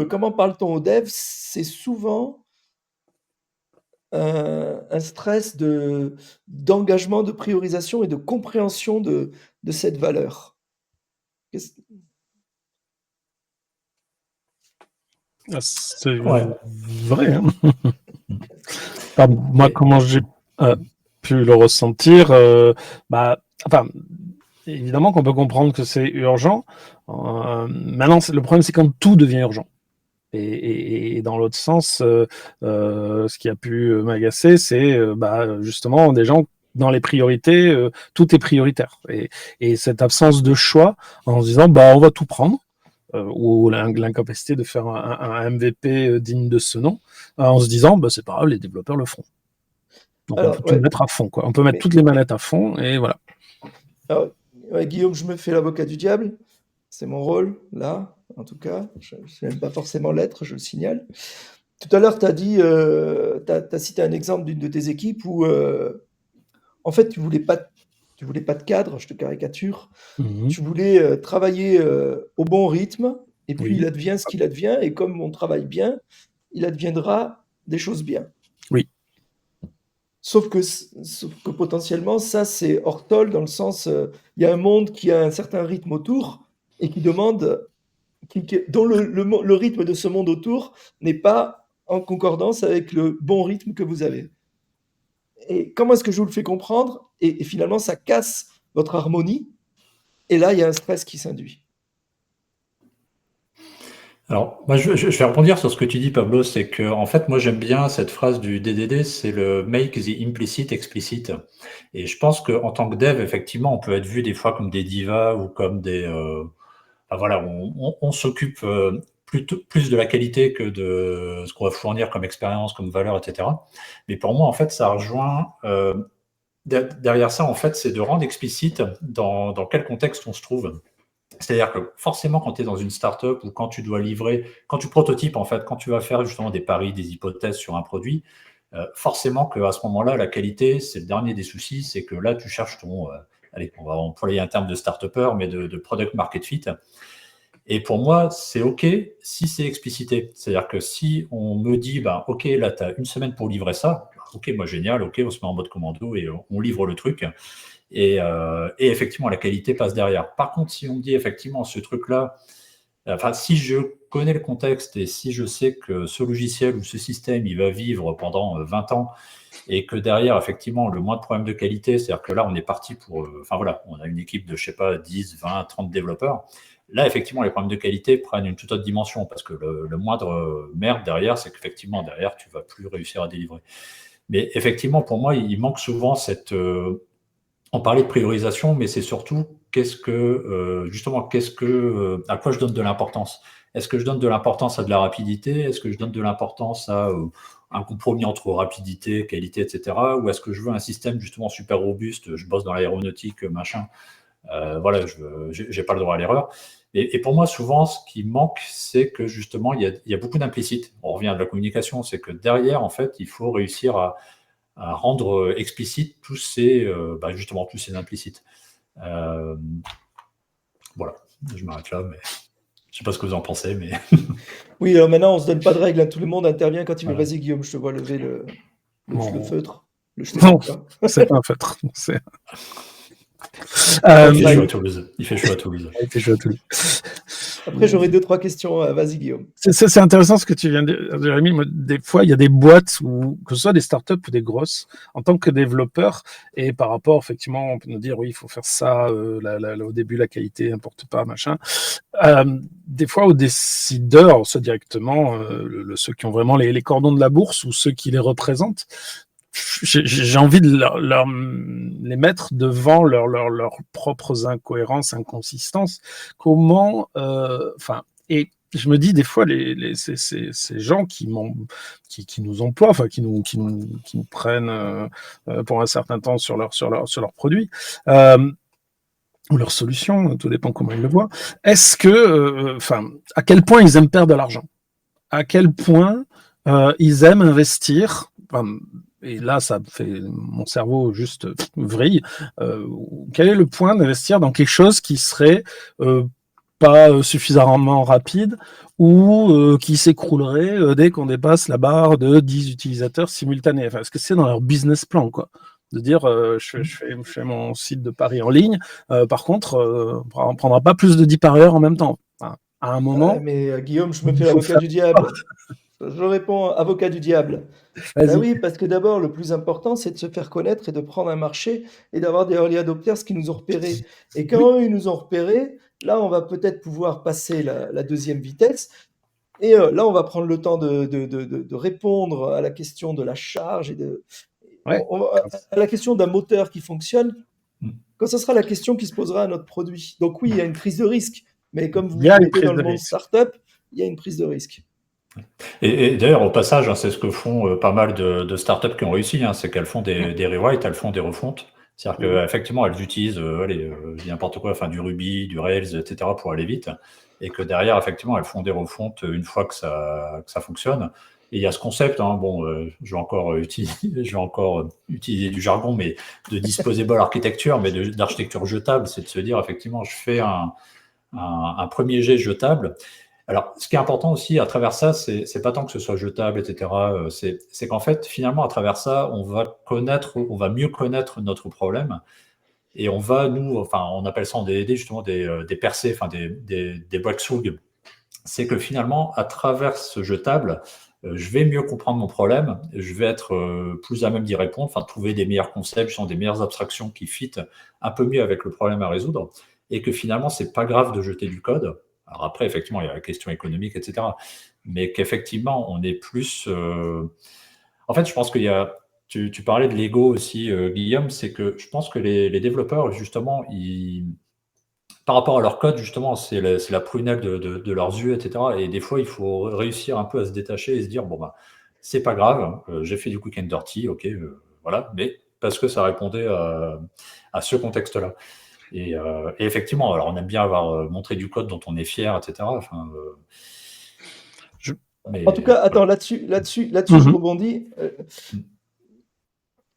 comment parle-t-on aux devs, c'est souvent un stress d'engagement, de priorisation et de compréhension de cette valeur. C'est Ouais. vrai. Hein. Moi, Et- comment j'ai pu le ressentir, enfin, évidemment qu'on peut comprendre que c'est urgent. Maintenant, le problème, c'est quand tout devient urgent. Et dans l'autre sens, ce qui a pu m'agacer, c'est justement des gens dans les priorités, tout est prioritaire. Et cette absence de choix en se disant, on va tout prendre, ou l'incapacité de faire un MVP digne de ce nom, en se disant, c'est pas grave, les développeurs le feront. Donc on peut tout mettre à fond, quoi. On peut mettre toutes les manettes à fond, et voilà. Alors, Guillaume, je me fais l'avocat du diable. C'est mon rôle, là, en tout cas. Je n'aime pas forcément l'être, je le signale. Tout à l'heure, tu as dit, tu as cité un exemple d'une de tes équipes où, en fait, tu voulais pas de cadre, je te caricature. Tu voulais travailler au bon rythme, et puis il advient ce qu'il advient, et comme on travaille bien, il adviendra des choses bien. Oui. Sauf que potentiellement, ça, c'est hors sol, dans le sens, il y a un monde qui a un certain rythme autour, et qui demande, dont le rythme de ce monde autour n'est pas en concordance avec le bon rythme que vous avez. Et comment est-ce que je vous le fais comprendre, et finalement, ça casse votre harmonie, et là, il y a un stress qui s'induit. Alors, moi, je vais rebondir sur ce que tu dis, Pablo, c'est que, en fait, moi, j'aime bien cette phrase du DDD, c'est le make the implicit explicit. Et je pense qu'en tant que dev, effectivement, on peut être vu des fois comme des divas ou comme des, voilà, on s'occupe plus de la qualité que de ce qu'on va fournir comme expérience, comme valeur, etc. Mais pour moi, en fait, ça rejoint, derrière ça, en fait, c'est de rendre explicite dans quel contexte on se trouve. C'est-à-dire que forcément, quand tu es dans une startup ou quand tu dois livrer, quand tu prototypes, en fait, quand tu vas faire justement des paris, des hypothèses sur un produit, forcément qu'à ce moment-là, la qualité, c'est le dernier des soucis, c'est que là, tu cherches ton, allez, on va employer un terme de start-upper, mais de product market fit. Et pour moi, c'est OK si c'est explicité. C'est-à-dire que si on me dit, OK, là, tu as une semaine pour livrer ça, OK, moi, génial, OK, on se met en mode commando et on livre le truc. Et effectivement, la qualité passe derrière. Par contre, si on me dit effectivement ce truc-là, si je connais le contexte et si je sais que ce logiciel ou ce système, il va vivre pendant 20 ans et que derrière, effectivement, le moins de problèmes de qualité, c'est-à-dire que là, on est parti pour... on a une équipe de, 10, 20, 30 développeurs. Là, effectivement, les problèmes de qualité prennent une toute autre dimension parce que le moindre merde derrière, c'est qu'effectivement, derrière, tu ne vas plus réussir à délivrer. Mais effectivement, pour moi, il manque souvent cette... on parlait de priorisation, mais c'est surtout à quoi je donne de l'importance. Est-ce que je donne de l'importance à de la rapidité? Est-ce que je donne de l'importance à un compromis entre rapidité, qualité, etc. Ou est-ce que je veux un système justement super robuste? Je bosse dans l'aéronautique, machin. Voilà, j'ai pas le droit à l'erreur. Et pour moi, souvent, ce qui manque, c'est que justement, il y a beaucoup d'implicite. On revient à la communication, c'est que derrière, en fait, il faut réussir à rendre explicite tous ces implicites. Voilà, je m'arrête là, mais je ne sais pas ce que vous en pensez. Mais... Oui, alors maintenant, on ne se donne pas de règles, hein. Tout le monde intervient quand il veut. Vas-y, Guillaume, je te vois lever le feutre. Non, c'est pas un feutre. Il fait chaud à Toulouse. Il fait chaud à Toulouse. Après, j'aurai 2-3 questions. Vas-y, Guillaume. C'est intéressant ce que tu viens de dire, Jérémy. Moi, des fois, il y a des boîtes, que ce soit des startups ou des grosses, en tant que développeur, et par rapport, effectivement, on peut nous dire, oui, il faut faire ça, au début, la qualité n'importe pas, machin. Des fois, aux décideurs, soit directement, ceux qui ont vraiment les cordons de la bourse ou ceux qui les représentent, j'ai envie de les mettre devant leurs propres incohérences, inconsistances. Comment, et je me dis des fois ces gens qui nous emploient, enfin qui nous prennent pour un certain temps sur leurs produits. Ou leurs solutions, tout dépend comment ils le voient. Est-ce que, à quel point ils aiment perdre de l'argent? À quel point ils aiment investir? Et là, ça fait mon cerveau juste vrille. Quel est le point d'investir dans quelque chose qui serait pas suffisamment rapide ou qui s'écroulerait dès qu'on dépasse la barre de 10 utilisateurs simultanés? Est-ce que c'est dans leur business plan, quoi? De dire, je fais mon site de paris en ligne, par contre, on ne prendra pas plus de 10 parieurs en même temps. À un moment... mais Guillaume, je me fais l'avocat du diable. Je réponds avocat du diable. Oui, parce que d'abord, le plus important, c'est de se faire connaître et de prendre un marché et d'avoir des early adopters qui nous ont repérés. Et quand ils nous ont repérés, là, on va peut-être pouvoir passer la deuxième vitesse. Et là, on va prendre le temps de répondre à la question de la charge et à la question d'un moteur qui fonctionne, quand ce sera la question qui se posera à notre produit. Donc oui, il y a une prise de risque. Mais comme vous mettez dans le monde startup, il y a une prise de risque. Et d'ailleurs, au passage, c'est ce que font pas mal de startups qui ont réussi, c'est qu'elles font des rewrites, elles font des refontes. C'est-à-dire qu'effectivement, elles utilisent n'importe quoi, du Ruby, du Rails, etc. pour aller vite. Et que derrière, effectivement, elles font des refontes une fois que ça fonctionne. Et il y a ce concept, je vais encore utiliser du jargon, mais de disposable architecture, mais d'architecture jetable, c'est de se dire, effectivement, je fais un premier jet jetable. Alors, ce qui est important aussi à travers ça, c'est pas tant que ce soit jetable, etc. C'est qu'en fait, finalement, à travers ça, on va mieux connaître notre problème. Et on va, on appelle ça en DD justement des percées, des breakthroughs. C'est que finalement, à travers ce jetable, je vais mieux comprendre mon problème, je vais être plus à même d'y répondre, trouver des meilleurs concepts, des meilleures abstractions qui fitent un peu mieux avec le problème à résoudre, et que finalement, c'est pas grave de jeter du code. Alors après, effectivement, il y a la question économique, etc. Mais qu'effectivement, on est plus... En fait, je pense qu'il y a... Tu parlais de l'ego aussi, Guillaume, c'est que je pense que les développeurs, justement, par rapport à leur code, justement, c'est la prunelle de leurs yeux, etc. Et des fois, il faut réussir un peu à se détacher et se dire, c'est pas grave, j'ai fait du quick and dirty, ok, voilà, mais parce que ça répondait à ce contexte-là. Et effectivement, alors on aime bien avoir montré du code dont on est fier, etc. En tout cas, attends, là-dessus, je rebondis.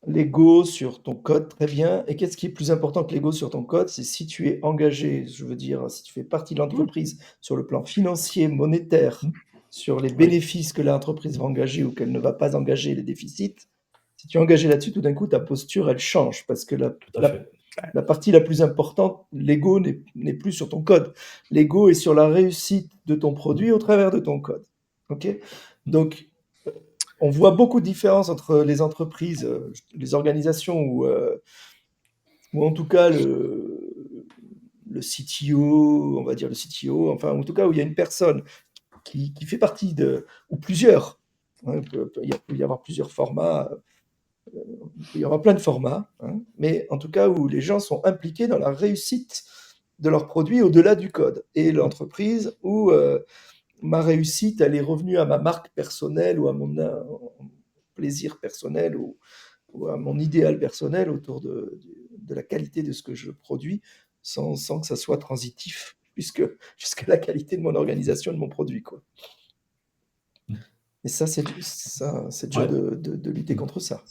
L'ego sur ton code, très bien. Et qu'est-ce qui est plus important que l'ego sur ton code? C'est si tu es engagé, je veux dire, si tu fais partie de l'entreprise sur le plan financier, monétaire, sur les bénéfices que l'entreprise va engager ou qu'elle ne va pas engager, les déficits. Si tu es engagé là-dessus, tout d'un coup, ta posture, elle change parce que la partie la plus importante, l'ego n'est plus sur ton code. L'ego est sur la réussite de ton produit au travers de ton code. Ok? Donc, on voit beaucoup de différences entre les entreprises, les organisations ou en tout cas le CTO, on va dire le CTO, enfin en tout cas où il y a une personne qui fait partie ou plusieurs, il peut y avoir plusieurs formats, il y aura plein de formats, mais en tout cas où les gens sont impliqués dans la réussite de leurs produits au-delà du code. Et l'entreprise où ma réussite, elle est revenue à ma marque personnelle ou à mon plaisir personnel ou à mon idéal personnel autour de la qualité de ce que je produis sans que ça soit transitif jusqu'à la qualité de mon organisation, de mon produit, quoi. Et ça, c'est dur de lutter contre ça.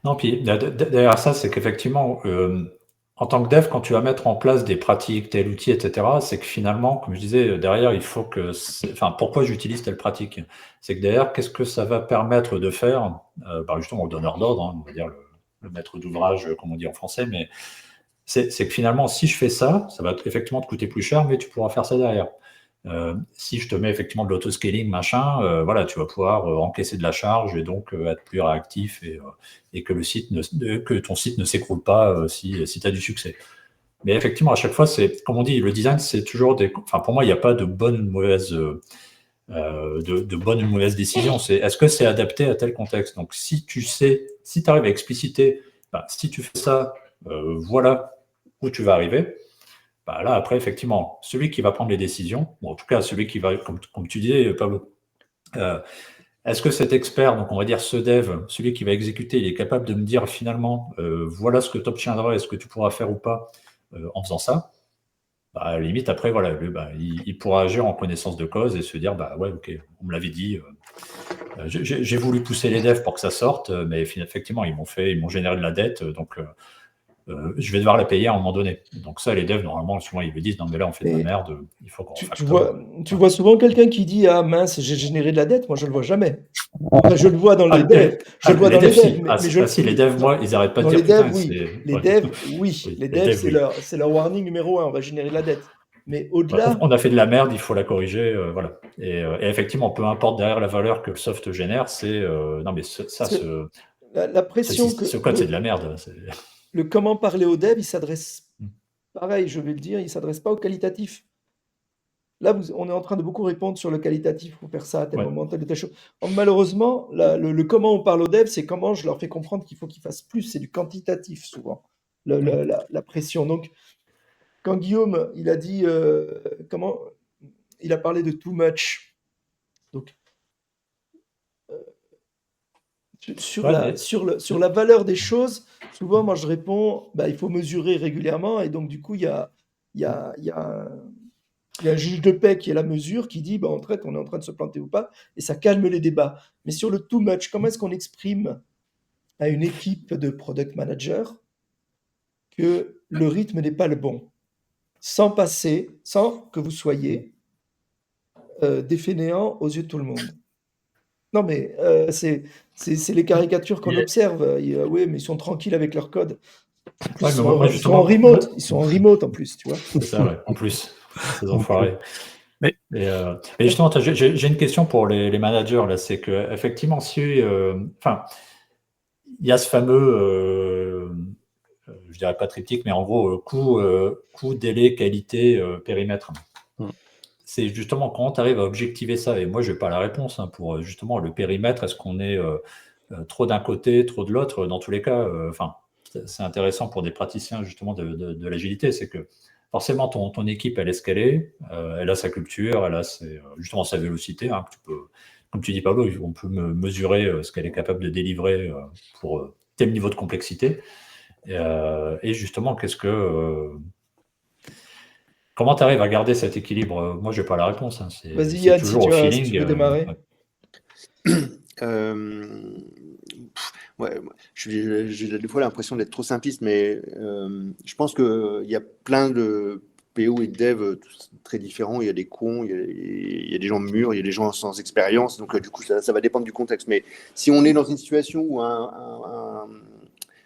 Non, puis derrière ça, c'est qu'effectivement, en tant que dev, quand tu vas mettre en place des pratiques, tel outil, etc., c'est que finalement, comme je disais, derrière, il faut que... pourquoi j'utilise telle pratique? C'est que derrière, qu'est-ce que ça va permettre de faire? Justement, au donneur d'ordre, on va dire le maître d'ouvrage, comme on dit en français, mais c'est que finalement, si je fais ça, ça va effectivement te coûter plus cher, mais tu pourras faire ça derrière. Si je te mets effectivement de l'autoscaling, machin, voilà, tu vas pouvoir encaisser de la charge et donc être plus réactif et que que ton site ne s'écroule pas si tu as du succès. Mais effectivement, à chaque fois, c'est comme on dit, le design, c'est toujours enfin, pour moi, il n'y a pas de bonne ou mauvaise de bonne ou mauvaise décision. C'est est-ce que c'est adapté à tel contexte. Donc, si tu arrives à expliciter, si tu fais ça, voilà où tu vas arriver. Là, après, effectivement, celui qui va prendre les décisions, ou en tout cas celui qui va, comme tu disais, Pablo, est-ce que cet expert, donc on va dire ce dev, celui qui va exécuter, il est capable de me dire finalement, voilà ce que tu obtiendras, est-ce que tu pourras faire ou pas en faisant ça? À la limite, après, voilà, lui, il pourra agir en connaissance de cause et se dire, ouais, ok, on me l'avait dit. J'ai voulu pousser les devs pour que ça sorte, mais effectivement, ils m'ont généré de la dette, donc je vais devoir la payer à un moment donné. Donc ça, les devs, normalement, souvent, ils me disent, non, mais là, on fait de la merde, il faut qu'on refactore. Tu vois souvent quelqu'un qui dit, ah mince, j'ai généré de la dette. Moi, je le vois jamais. Enfin, je le vois dans les devs. Je le vois dans les devs. Si, les devs, moi, ils n'arrêtent pas de dire, putain, oui. Les devs, oui. Les devs, c'est leur warning numéro 1. On va générer de la dette. Mais au-delà. On a fait de la merde, il faut la corriger, voilà. Et effectivement, peu importe derrière la valeur que le soft génère, c'est non, mais la pression ce code, c'est de la merde. Le comment parler aux devs, il s'adresse, pareil, je vais le dire, il ne s'adresse pas au qualitatif. Là, on est en train de beaucoup répondre sur le qualitatif, il faut faire ça à tel moment, telle chose. Malheureusement, le comment on parle aux devs, c'est comment je leur fais comprendre qu'il faut qu'ils fassent plus. C'est du quantitatif, souvent, la pression. Donc, quand Guillaume, il a dit, il a parlé de too much. Donc, sur la valeur des choses, souvent, moi, je réponds, il faut mesurer régulièrement. Et donc, du coup, il y a un juge de paix qui est la mesure, qui dit, en fait, on est en train de se planter ou pas, et ça calme les débats. Mais sur le too much, comment est-ce qu'on exprime à une équipe de product managers que le rythme n'est pas le bon, sans que vous soyez des fainéants aux yeux de tout le monde? Non, mais c'est les caricatures qu'on observe. Oui, mais ils sont tranquilles avec leur code. Ils sont en remote. Ils sont en remote en plus, tu vois. C'est ça, ouais. En plus, ces enfoirés. Mais justement, j'ai une question pour les managers là. C'est que effectivement, il y a ce fameux, je dirais pas triptyque, mais en gros, coût, délai, qualité, périmètre. C'est justement quand tu arrives à objectiver ça, et moi je n'ai pas la réponse pour justement le périmètre, est-ce qu'on est trop d'un côté, trop de l'autre, dans tous les cas, c'est intéressant pour des praticiens justement de l'agilité, c'est que forcément ton équipe elle est ce qu'elle est, elle a sa culture, elle a justement sa vélocité, hein, comme tu dis Pablo, on peut mesurer ce qu'elle est capable de délivrer pour tel niveau de complexité, et justement comment tu arrives à garder cet équilibre? Moi, je n'ai pas la réponse. Hein. Vas-y, Yann, toujours au feeling. Si tu veux démarrer. J'ai des fois l'impression d'être trop simpliste, mais je pense qu'il y a plein de PO et de dev très différents. Il y a des cons, il y a des gens mûrs, il y a des gens sans expérience. Donc, du coup, ça va dépendre du contexte. Mais si on est dans une situation où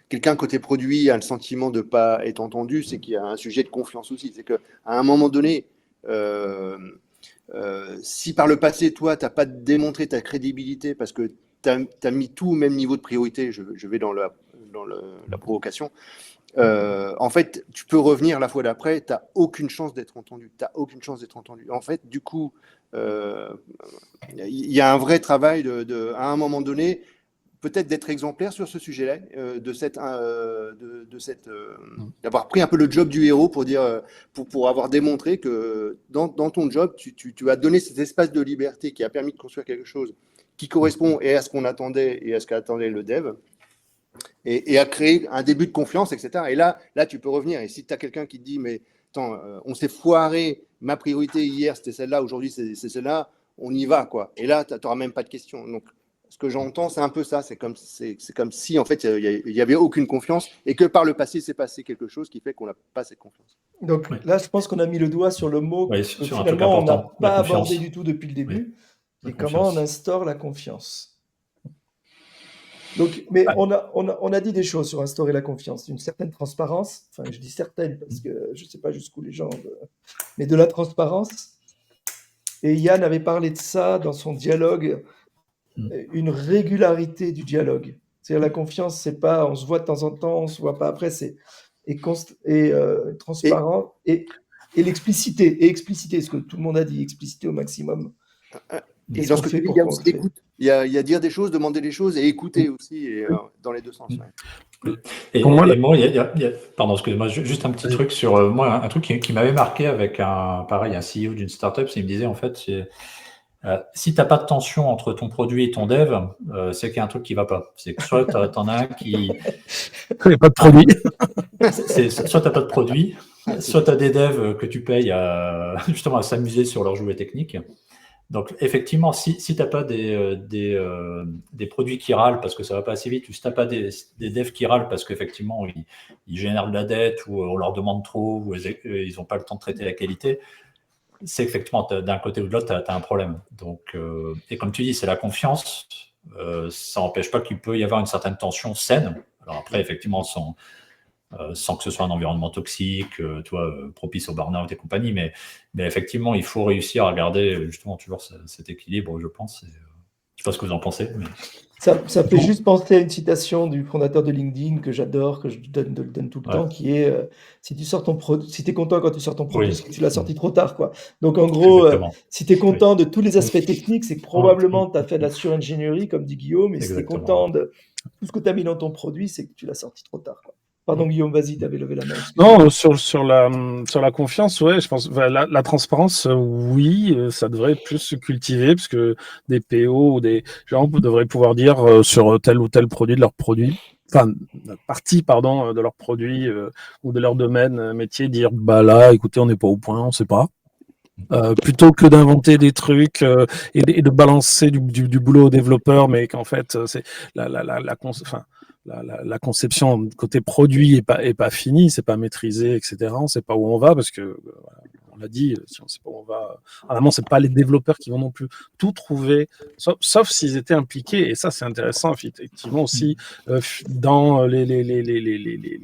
quelqu'un côté produit a le sentiment de ne pas être entendu, c'est qu'il y a un sujet de confiance aussi. C'est qu'à un moment donné, si par le passé, toi, tu n'as pas démontré ta crédibilité parce que tu as mis tout au même niveau de priorité, je vais dans la provocation, en fait, tu peux revenir la fois d'après, tu n'as aucune chance d'être entendu. En fait, du coup, il y a un vrai travail à un moment donné, peut-être d'être exemplaire sur ce sujet-là, d'avoir pris un peu le job du héros pour dire, pour avoir démontré que dans ton job, tu as donné cet espace de liberté qui a permis de construire quelque chose qui correspond à ce qu'on attendait et à ce qu'attendait le dev, et à créer un début de confiance, etc. Et là, tu peux revenir. Et si tu as quelqu'un qui te dit, mais attends, on s'est foiré, ma priorité hier, c'était celle-là, aujourd'hui, c'est celle-là, on y va, quoi. Et là, tu n'auras même pas de questions. Donc, ce que j'entends, c'est un peu ça. C'est comme si, en fait, il n'y avait aucune confiance et que par le passé, s'est passé quelque chose qui fait qu'on n'a pas cette confiance. Donc là, je pense qu'on a mis le doigt sur le mot que finalement, on n'a pas abordé du tout depuis le début. Et comment on instaure la confiance. Donc, mais on a dit des choses sur instaurer la confiance, une certaine transparence. Enfin, je dis certaine parce que je ne sais pas jusqu'où les gens... Mais de la transparence. Et Yann avait parlé de ça dans son dialogue, une régularité du dialogue. C'est-à-dire la confiance, c'est pas on se voit de temps en temps, on se voit pas après, c'est transparent et l'explicité, et expliciter ce que tout le monde a dit, expliciter au maximum. Et Qu'est-ce dans qu'on ce que fait, tu dis, il y a pourquoi on aussi le fait. l'écoute. Il y a dire des choses, demander des choses et écouter aussi, et, dans les deux sens. Ouais. Et, Pour moi, et moi, pardon, excusez-moi, juste un petit Allez. truc sur moi, un truc qui m'avait marqué avec un CEO d'une startup, c'est qu'il me disait en fait, si tu n'as pas de tension entre ton produit et ton dev, c'est qu'il y a un truc qui va pas. C'est que soit tu en as un qui. Il n'y a pas de produit. Soit tu n'as pas de produit, soit tu as des devs que tu payes justement à s'amuser sur leurs jouets techniques. Donc, effectivement, si tu n'as pas des produits qui râlent parce que ça va pas assez vite, ou si tu n'as pas des devs qui râlent parce qu'effectivement, ils génèrent de la dette, ou on leur demande trop, ou ils n'ont pas le temps de traiter la qualité, c'est effectivement, d'un côté ou de l'autre, tu as un problème. Donc, et comme tu dis, c'est la confiance. Ça n'empêche pas qu'il peut y avoir une certaine tension saine. Alors après, effectivement, sans que ce soit un environnement toxique, propice au burn-out et compagnie. Mais effectivement, il faut réussir à garder justement toujours cet équilibre, je pense. Je ne sais pas ce que vous en pensez. Mais... Ça fait juste penser à une citation du fondateur de LinkedIn que j'adore, que je donne tout le temps, qui est si tu es content quand tu sors ton produit, c'est que tu l'as sorti trop tard, quoi. Donc en gros, si tu es content de tous les aspects techniques, c'est que probablement tu as fait de la sur-ingénierie, comme dit Guillaume, et si tu es content de tout ce que tu as mis dans ton produit, c'est que tu l'as sorti trop tard, quoi. Pardon Guillaume, vas-y, tu avais levé la main. Non, sur la confiance, ouais, je pense la transparence, oui, ça devrait plus se cultiver parce que des PO ou des gens devraient pouvoir dire sur tel ou tel produit de leur produit, enfin partie pardon de leur produit ou de leur domaine métier, dire bah là, écoutez, on n'est pas au point, on sait pas. Plutôt que d'inventer des trucs et de balancer du boulot aux développeurs, mais qu'en fait c'est la conception côté produit est pas finie, c'est pas maîtrisé, etc. On sait pas où on va parce que on l'a dit, si on sait pas où on va, vraiment c'est pas les développeurs qui vont non plus tout trouver, sauf s'ils étaient impliqués. Et ça c'est intéressant effectivement aussi dans le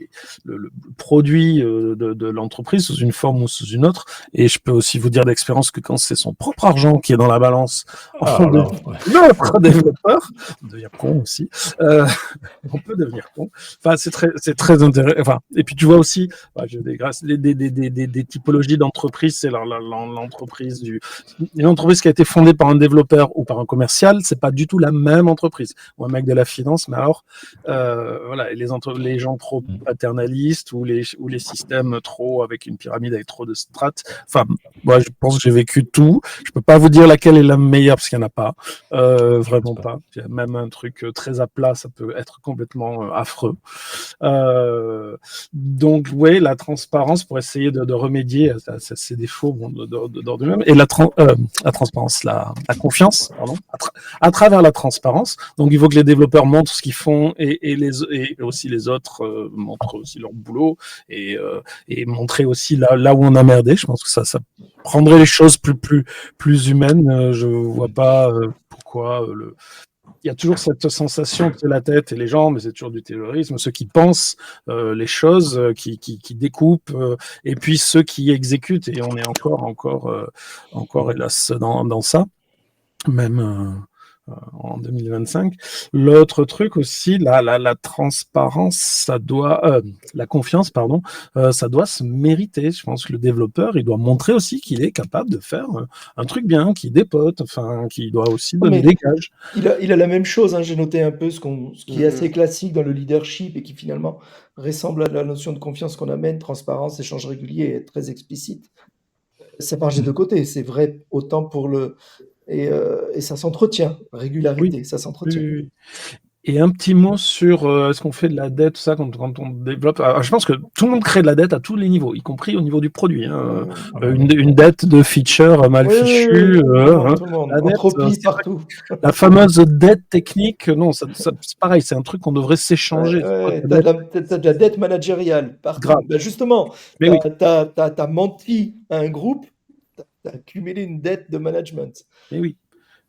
produit de l'entreprise sous une forme ou sous une autre. Et je peux aussi vous dire d'expérience que quand c'est son propre argent qui est dans la balance, notre développeur, on devient con aussi. On peut devenir con. Enfin, c'est très intéressant. Enfin, et puis tu vois aussi, je dégraisse des typologies d'entreprises. C'est l'entreprise une entreprise qui a été fondée par un développeur ou par un commercial. C'est pas du tout la même entreprise. Ou un mec de la finance, mais alors, voilà, les gens trop paternalistes ou les systèmes trop avec une pyramide avec trop de strates. Enfin, moi, je pense que j'ai vécu tout. Je peux pas vous dire laquelle est la meilleure parce qu'il y en a pas. Vraiment pas. Il y a même un truc très à plat, ça peut être complètement affreux. Donc, ouais, la transparence pour essayer de remédier à ces défauts d'ordre même. Et la transparence, la confiance, pardon, à travers la transparence. Donc, il faut que les développeurs montrent ce qu'ils font et aussi les autres montrent aussi leur boulot et montrer aussi là où on a merdé. Je pense que ça rendrait les choses plus humaines. Je vois pas pourquoi il y a toujours cette sensation que c'est la tête et les jambes, mais c'est toujours du terrorisme. Ceux qui pensent les choses, qui découpent, et puis ceux qui exécutent. Et on est encore hélas dans ça, même en 2025. L'autre truc aussi, la transparence, ça doit, la confiance, pardon, ça doit se mériter. Je pense que le développeur, il doit montrer aussi qu'il est capable de faire un truc bien, qui dépote, enfin, qui doit aussi donner des gages. Il a la même chose, hein, j'ai noté un peu ce qui est assez classique dans le leadership et qui finalement ressemble à la notion de confiance qu'on amène, transparence, échange régulier et très explicite. Ça marche des deux côtés, c'est vrai autant pour le... Et ça s'entretient, régularité, Oui. ça s'entretient. Oui. Et un petit mot sur est-ce qu'on fait de la dette, tout ça, quand on développe. Alors, je pense que tout le monde crée de la dette à tous les niveaux, y compris au niveau du produit. Hein. Une dette de feature mal fichue. Tout le monde. Entropie partout. La fameuse dette technique, non, c'est pareil, c'est un truc qu'on devrait s'échanger. T'as de la dette managériale partout. Ben justement, t'as menti à un groupe, t'as accumulé une dette de management. Mais oui.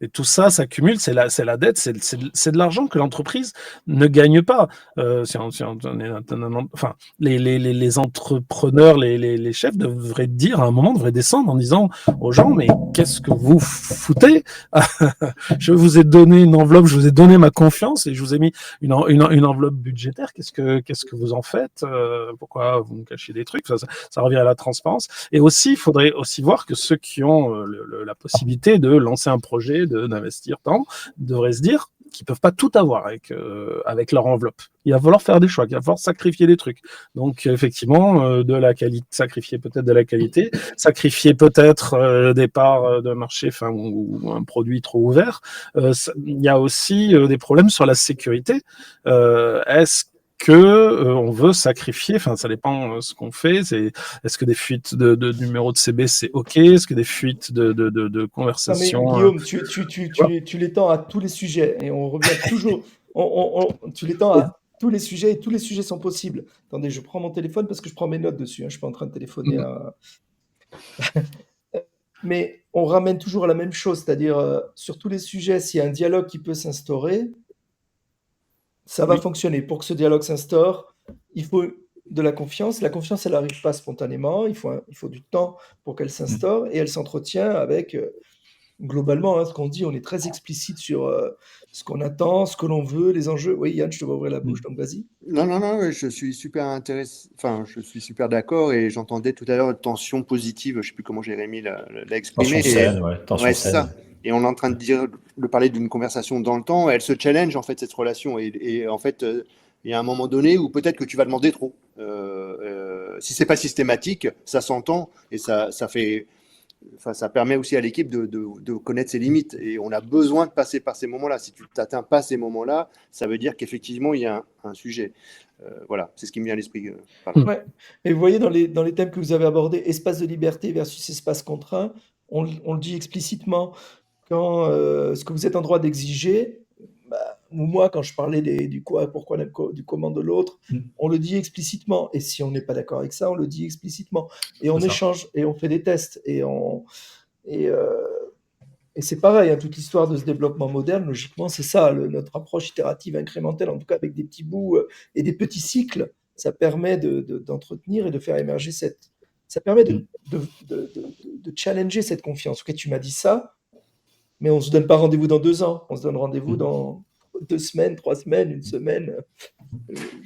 Et tout ça s'accumule, c'est la dette, c'est de l'argent que l'entreprise ne gagne pas. Enfin, les entrepreneurs, les chefs devraient dire, à un moment, devraient descendre en disant aux gens, mais qu'est-ce que vous foutez? Je vous ai donné une enveloppe, je vous ai donné ma confiance et je vous ai mis une enveloppe budgétaire. Qu'est-ce que vous en faites? Pourquoi vous me cachez des trucs? Ça revient à la transparence. Et aussi, il faudrait aussi voir que ceux qui ont la possibilité de lancer un projet, d'investir tant, devraient se dire qu'ils peuvent pas tout avoir avec leur enveloppe. Il va falloir faire des choix, il va falloir sacrifier des trucs. Donc effectivement, de la qualité, sacrifier peut-être de la qualité, sacrifier peut-être des parts de marché, enfin ou un produit trop ouvert. Il y a aussi des problèmes sur la sécurité. Est-ce que on veut sacrifier, enfin ça dépend ce qu'on fait, est-ce que des fuites de numéros de CB c'est ok, est-ce que des fuites de conversation... Non mais Guillaume, tu l'étends à tous les sujets et on revient toujours, tu l'étends à tous les sujets et tous les sujets sont possibles. Attendez, je prends mon téléphone parce que je prends mes notes dessus, hein, je suis pas en train de téléphoner à... Mais on ramène toujours à la même chose, c'est-à-dire sur tous les sujets, s'il y a un dialogue qui peut s'instaurer, ça va fonctionner. Pour que ce dialogue s'instaure, il faut de la confiance. La confiance, elle n'arrive pas spontanément. Il faut du temps pour qu'elle s'instaure et elle s'entretient avec, globalement, hein, ce qu'on dit. On est très explicite sur ce qu'on attend, ce que l'on veut, les enjeux. Oui, Yann, je te vois ouvrir la bouche, donc vas-y. Non, je suis super intéressé, enfin, je suis super d'accord et j'entendais tout à l'heure une tension positive, je sais plus comment Jérémy l'a exprimé. Tension saine, ouais, tension Ouais, c'est saine. ça. Et on est en train de parler d'une conversation dans le temps, elle se challenge en fait cette relation et en fait, il y a un moment donné où peut-être que tu vas demander trop. Si c'est pas systématique, ça s'entend et ça fait. Enfin, ça permet aussi à l'équipe de connaître ses limites. Et on a besoin de passer par ces moments-là. Si tu n'atteins pas ces moments-là, ça veut dire qu'effectivement, il y a un sujet. Voilà, c'est ce qui me vient à l'esprit. Ouais. Et vous voyez, dans les thèmes que vous avez abordés, espace de liberté versus espace contraint, on le dit explicitement. Quand ce que vous êtes en droit d'exiger, ou moi, quand je parlais du quoi, pourquoi, du comment de l'autre, on le dit explicitement. Et si on n'est pas d'accord avec ça, on le dit explicitement. Et on échange, et on fait des tests. Et c'est pareil, hein, toute l'histoire de ce développement moderne, logiquement, c'est ça, notre approche itérative incrémentelle, en tout cas avec des petits bouts et des petits cycles, ça permet d'entretenir et de faire émerger ça permet de challenger cette confiance. Ok, tu m'as dit ça, mais on ne se donne pas rendez-vous dans 2 ans, on se donne rendez-vous dans 2 semaines, 3 semaines, 1 semaine.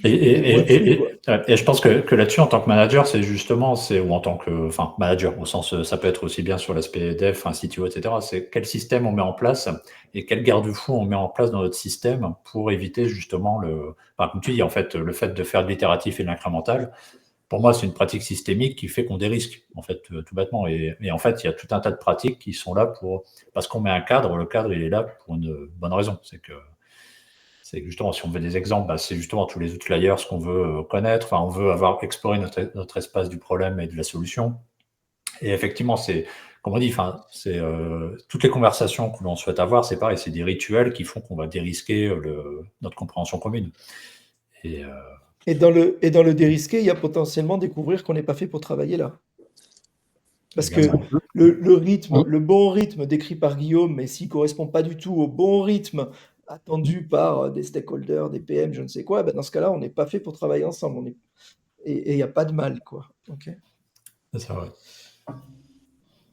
Et je pense que là-dessus, en tant que manager, c'est justement, ou en tant que, enfin, manager, au sens, ça peut être aussi bien sur l'aspect dev, CTO, etc. C'est quel système on met en place et quel garde-fou on met en place dans notre système pour éviter justement comme tu dis, en fait, le fait de faire de l'itératif et de l'incrémental. Pour moi, c'est une pratique systémique qui fait qu'on dérisque, en fait, tout bêtement. Et en fait, il y a tout un tas de pratiques qui sont là parce qu'on met un cadre. Le cadre, il est là pour une bonne raison. C'est justement, si on veut des exemples, c'est justement tous les outliers, ce qu'on veut connaître. Enfin, on veut explorer notre espace du problème et de la solution. Et effectivement, comme on dit, c'est toutes les conversations que l'on souhaite avoir, c'est pareil, c'est des rituels qui font qu'on va dérisquer notre compréhension commune. Et dans le dérisqué, il y a potentiellement découvrir qu'on n'est pas fait pour travailler là. Parce que le bon rythme décrit par Guillaume, mais s'il ne correspond pas du tout au bon rythme attendu par des stakeholders, des PM, je ne sais quoi, dans ce cas-là, on n'est pas fait pour travailler ensemble. Et il n'y a pas de mal, quoi. Okay. C'est ça, ouais.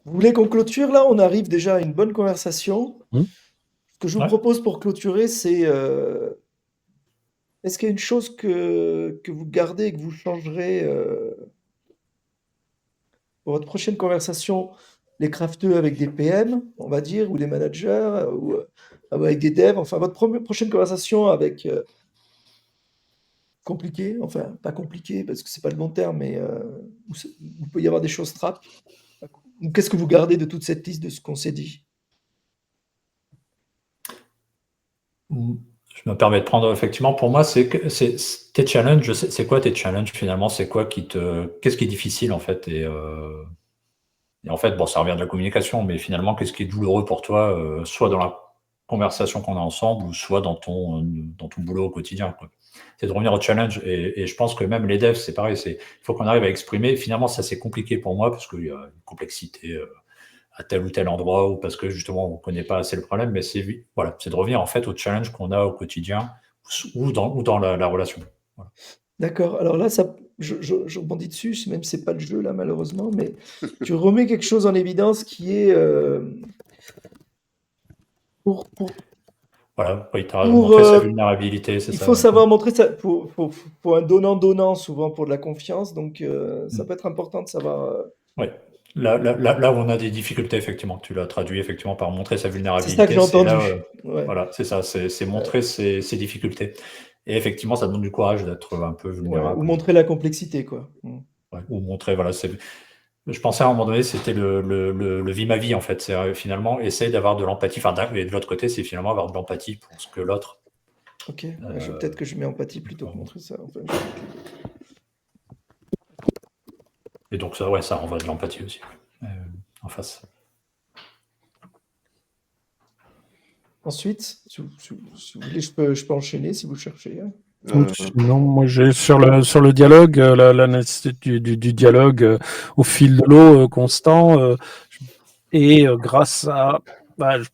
Vous voulez qu'on clôture là? On arrive déjà à une bonne conversation. Ce que je vous propose pour clôturer, c'est... Est-ce qu'il y a une chose que vous gardez et que vous changerez pour votre prochaine conversation, les crafteux avec des PM, on va dire, ou les managers, ou avec des devs, enfin votre prochaine conversation avec... compliqué, enfin pas compliqué parce que c'est pas le bon terme, mais où il peut y avoir des choses trappes. Qu'est-ce que vous gardez de toute cette liste de ce qu'on s'est dit? Je me permets de prendre, effectivement, pour moi, c'est tes challenges, c'est quoi tes challenges finalement? C'est quoi qu'est-ce qui est difficile en fait? Et en fait, bon, ça revient de la communication, mais finalement, qu'est-ce qui est douloureux pour toi, soit dans la conversation qu'on a ensemble, ou soit dans ton boulot au quotidien, quoi. C'est de revenir au challenge. Et je pense que même les devs, c'est pareil, il faut qu'on arrive à exprimer. Finalement, ça c'est compliqué pour moi parce qu'il y a une complexité à tel ou tel endroit ou parce que justement on ne connaît pas assez le problème, mais c'est de revenir en fait au challenge qu'on a au quotidien ou dans la relation. Voilà. D'accord. Alors là, je rebondis dessus, même si c'est pas le jeu là malheureusement, mais tu remets quelque chose en évidence qui est pour, pour, Voilà, oui, tu as pour, montré sa vulnérabilité, c'est il ça. faut Ouais. savoir montrer ça pour un donnant-donnant souvent pour de la confiance, donc ça peut être important de savoir. Ouais. Là où on a des difficultés, effectivement, tu l'as traduit effectivement par montrer sa C'est ça que j'ai vulnérabilité, c'est là, entendu. Ouais. voilà, c'est ça, c'est montrer ses difficultés. Et effectivement, ça demande du courage d'être un peu Ouais, vulnérable. ou montrer la complexité, quoi. Ouais, ou montrer, voilà, je pensais à un moment donné, c'était le vie ma vie, en fait. C'est finalement essayer d'avoir de l'empathie. Enfin, et de l'autre côté, c'est finalement avoir de l'empathie pour ce que l'autre. Ok, peut-être que je mets empathie plutôt que montrer ça. Enfin, Et donc, ça, ouais, ça renvoie de l'empathie aussi, en face. Ensuite, si vous voulez, je peux enchaîner si vous cherchez. Hein. Non, moi j'ai sur le dialogue, la nécessité du dialogue au fil de l'eau constant, et grâce à, je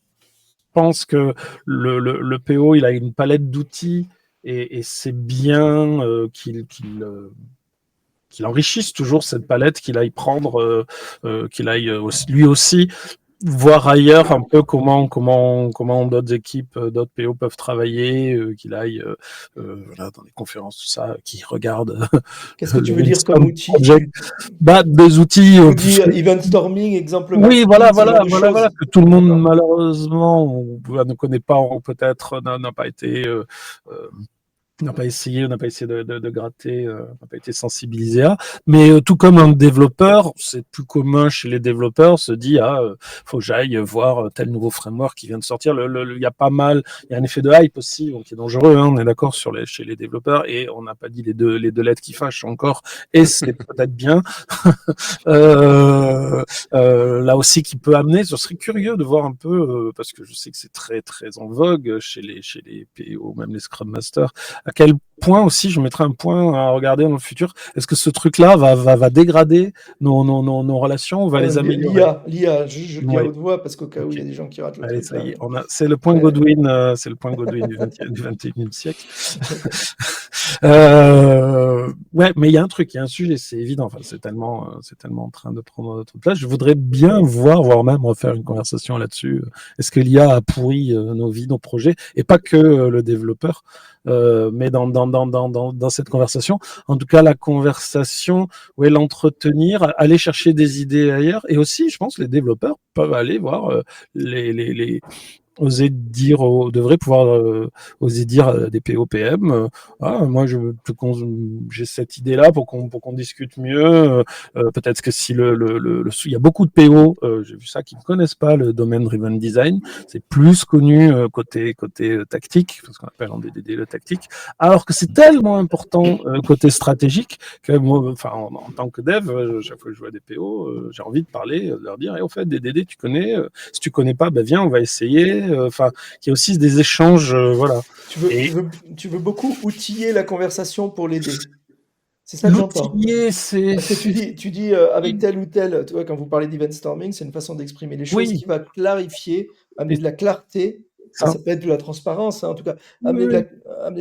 pense que le PO il a une palette d'outils et c'est bien qu'il enrichisse toujours cette palette, qu'il aille prendre, qu'il aille lui aussi voir ailleurs un peu comment d'autres équipes, d'autres PO peuvent travailler, qu'il aille voilà, dans les conférences, tout ça, qui regardent Qu'est-ce que tu le veux dire comme outil project. Des outils. Tu veux dire event storming, exemple Oui, voilà, voilà, que tout le monde malheureusement ne connaît pas, ou peut-être n'a pas été n'a pas essayé de gratter, n'a pas été sensibilisé à. Mais tout comme un développeur, c'est plus commun chez les développeurs, se dit faut que j'aille voir tel nouveau framework qui vient de sortir. Il y a pas mal, il y a un effet de hype aussi, donc qui est dangereux. Hein, on est d'accord chez les développeurs, et on n'a pas dit les deux lettres qui fâchent encore. Et c'est peut-être bien. Là aussi qui peut amener. Je serais curieux de voir un peu parce que je sais que c'est très très en vogue chez les PO, même les Scrum Masters. À quel point aussi, je mettrai un point à regarder dans le futur, est-ce que ce truc-là va dégrader nos relations ou va les améliorer? L'IA, je le dis à haute voix parce qu'au cas où il y a des gens qui ratent le Allez, truc. ça y est, c'est le point Godwin, c'est le point Godwin du 21e siècle. Ouais, mais il y a un truc, il y a un sujet, c'est évident. Enfin, c'est tellement en train de prendre notre place. Je voudrais bien voire même refaire une conversation là-dessus. Est-ce que l'IA a pourri nos vies, nos projets, et pas que le développeur, mais dans cette conversation. En tout cas, la conversation, ouais, l'entretenir, aller chercher des idées ailleurs, et aussi, je pense, les développeurs peuvent aller voir oser dire, devrait pouvoir oser dire à des POPM, moi j'ai cette idée-là pour qu'on discute mieux. Peut-être que si il y a beaucoup de PO, j'ai vu ça, qui ne connaissent pas le domaine driven design, c'est plus connu côté tactique, ce qu'on appelle en DDD le tactique, alors que c'est tellement important côté stratégique que moi, enfin en tant que dev, chaque fois que je vois des PO, j'ai envie de parler, de leur dire, au fait, DDD tu connais, si tu connais pas, viens, on va essayer. Enfin, qu'il y a aussi des échanges, voilà. Tu veux beaucoup outiller la conversation pour l'aider. C'est ça que j'entends. Parce que tu dis avec tel ou tel, tu vois, quand vous parlez d'event storming, c'est une façon d'exprimer les choses qui va clarifier, amener de la clarté. Ça peut être de la transparence, hein, en tout cas. Amener de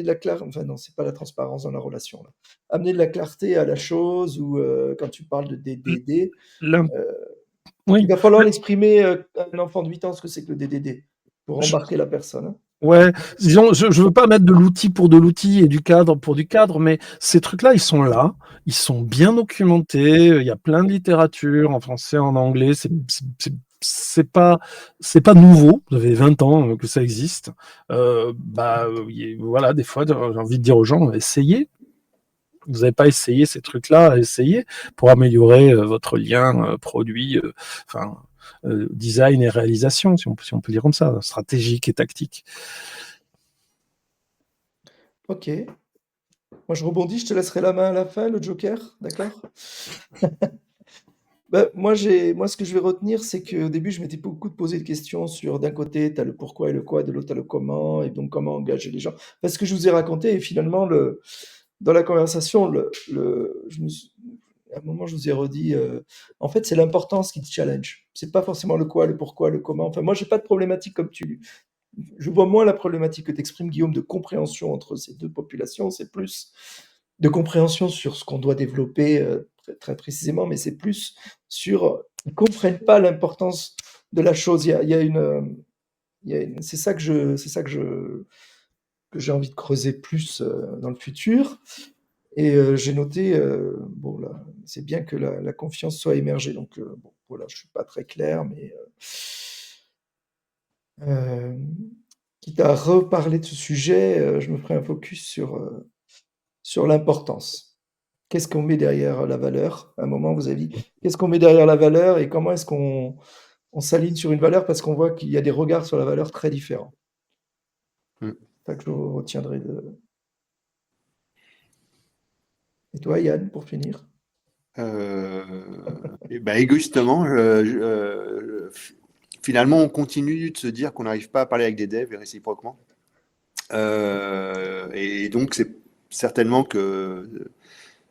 la clarté. Enfin, non, c'est pas la transparence dans la relation. Là. Amener de la clarté à la chose, ou quand tu parles de DDD, il va falloir l'exprimer à un enfant de 8 ans ce que c'est que le DDD pour embarquer la personne. Hein. Ouais, disons, je veux pas mettre de l'outil pour de l'outil et du cadre pour du cadre, mais ces trucs-là, ils sont là, ils sont bien documentés, il y a plein de littérature en français, en anglais, c'est pas nouveau, vous avez 20 ans que ça existe. Voilà, des fois, j'ai envie de dire aux gens, essayez. Vous n'avez pas essayé ces trucs-là, essayez pour améliorer votre lien produit, design et réalisation, si on peut dire comme ça, stratégique et tactique. Ok. Moi, je rebondis, je te laisserai la main à la fin, le Joker, d'accord? Moi, ce que je vais retenir, c'est qu'au début, je m'étais beaucoup posé de questions sur, d'un côté, tu as le pourquoi et le quoi, de l'autre, tu as le comment, et donc comment engager les gens. Parce que je vous ai raconté, et finalement, dans la conversation, à un moment, je vous ai redit, en fait, c'est l'importance qui te challenge. C'est pas forcément le quoi, le pourquoi, le comment. Enfin, moi, j'ai pas de problématique comme tu. Je vois moins la problématique que tu exprimes, Guillaume, de compréhension entre ces deux populations. C'est plus de compréhension sur ce qu'on doit développer très, très précisément, mais c'est plus sur. Ils comprennent pas l'importance de la chose. Il y a une. C'est ça que j'ai envie de creuser plus dans le futur. Et j'ai noté, bon là, c'est bien que la confiance soit émergée. Donc bon, voilà, je suis pas très clair, mais quitte à reparler de ce sujet, je me ferai un focus sur l'importance. Qu'est-ce qu'on met derrière la valeur? À un moment, vous avez dit, qu'est-ce qu'on met derrière la valeur et comment est-ce qu'on s'aligne sur une valeur parce qu'on voit qu'il y a des regards sur la valeur très différents. Mm. C'est ça que je retiendrai de. Et toi, Yann, pour finir? Égoïstement, finalement, on continue de se dire qu'on n'arrive pas à parler avec des devs et réciproquement. Et donc, c'est certainement que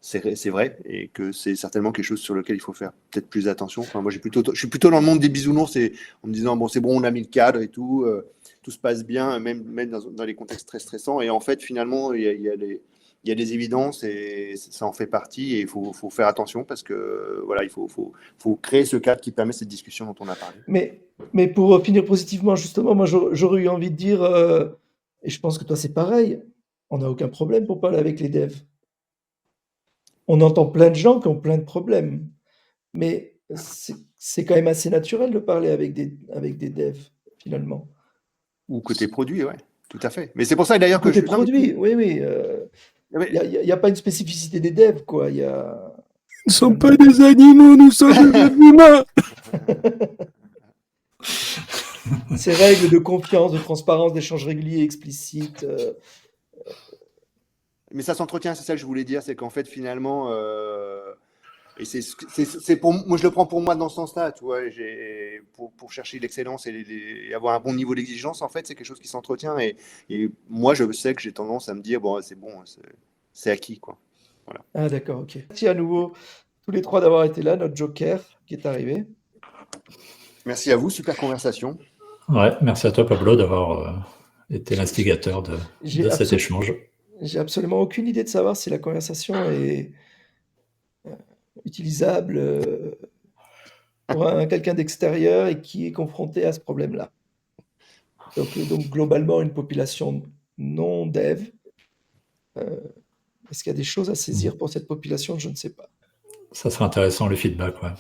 c'est vrai et que c'est certainement quelque chose sur lequel il faut faire peut-être plus attention. Enfin, moi, je suis plutôt dans le monde des bisounours en me disant, bon, c'est bon, on a mis le cadre et tout, tout se passe bien, même dans les contextes très stressants. Et en fait, finalement, il y a des évidences et ça en fait partie et il faut faire attention parce que voilà, il faut créer ce cadre qui permet cette discussion dont on a parlé. Mais pour finir positivement, justement, moi j'aurais eu envie de dire, et je pense que toi c'est pareil, on n'a aucun problème pour parler avec les devs. On entend plein de gens qui ont plein de problèmes, mais c'est quand même assez naturel de parler avec des devs, finalement. Ou côté produit, ouais, tout à fait. Mais c'est pour ça d'ailleurs que Côté je. produit, oui, oui. Mais- Il y a pas une spécificité des devs, quoi. Nous ne sommes pas des animaux, nous sommes des humains. Ces règles de confiance, de transparence, d'échange régulier, explicite. Mais ça s'entretient, c'est ça que je voulais dire, c'est qu'en fait finalement, et c'est pour moi, je le prends pour moi dans ce sens-là, tu vois, pour chercher l'excellence et avoir un bon niveau d'exigence, en fait, c'est quelque chose qui s'entretient. Et moi, je sais que j'ai tendance à me dire, bon, c'est bon, c'est acquis, quoi. Voilà. Ah d'accord, ok. Merci à nouveau tous les trois d'avoir été là, notre joker qui est arrivé. Merci à vous, super conversation. Ouais, merci à toi, Pablo, d'avoir été l'instigateur de cet échange. J'ai absolument aucune idée de savoir si la conversation est utilisable pour quelqu'un d'extérieur et qui est confronté à ce problème-là. Donc globalement, une population non dev. Est-ce qu'il y a des choses à saisir pour cette population? Je ne sais pas. Ça serait intéressant, le feedback, ouais.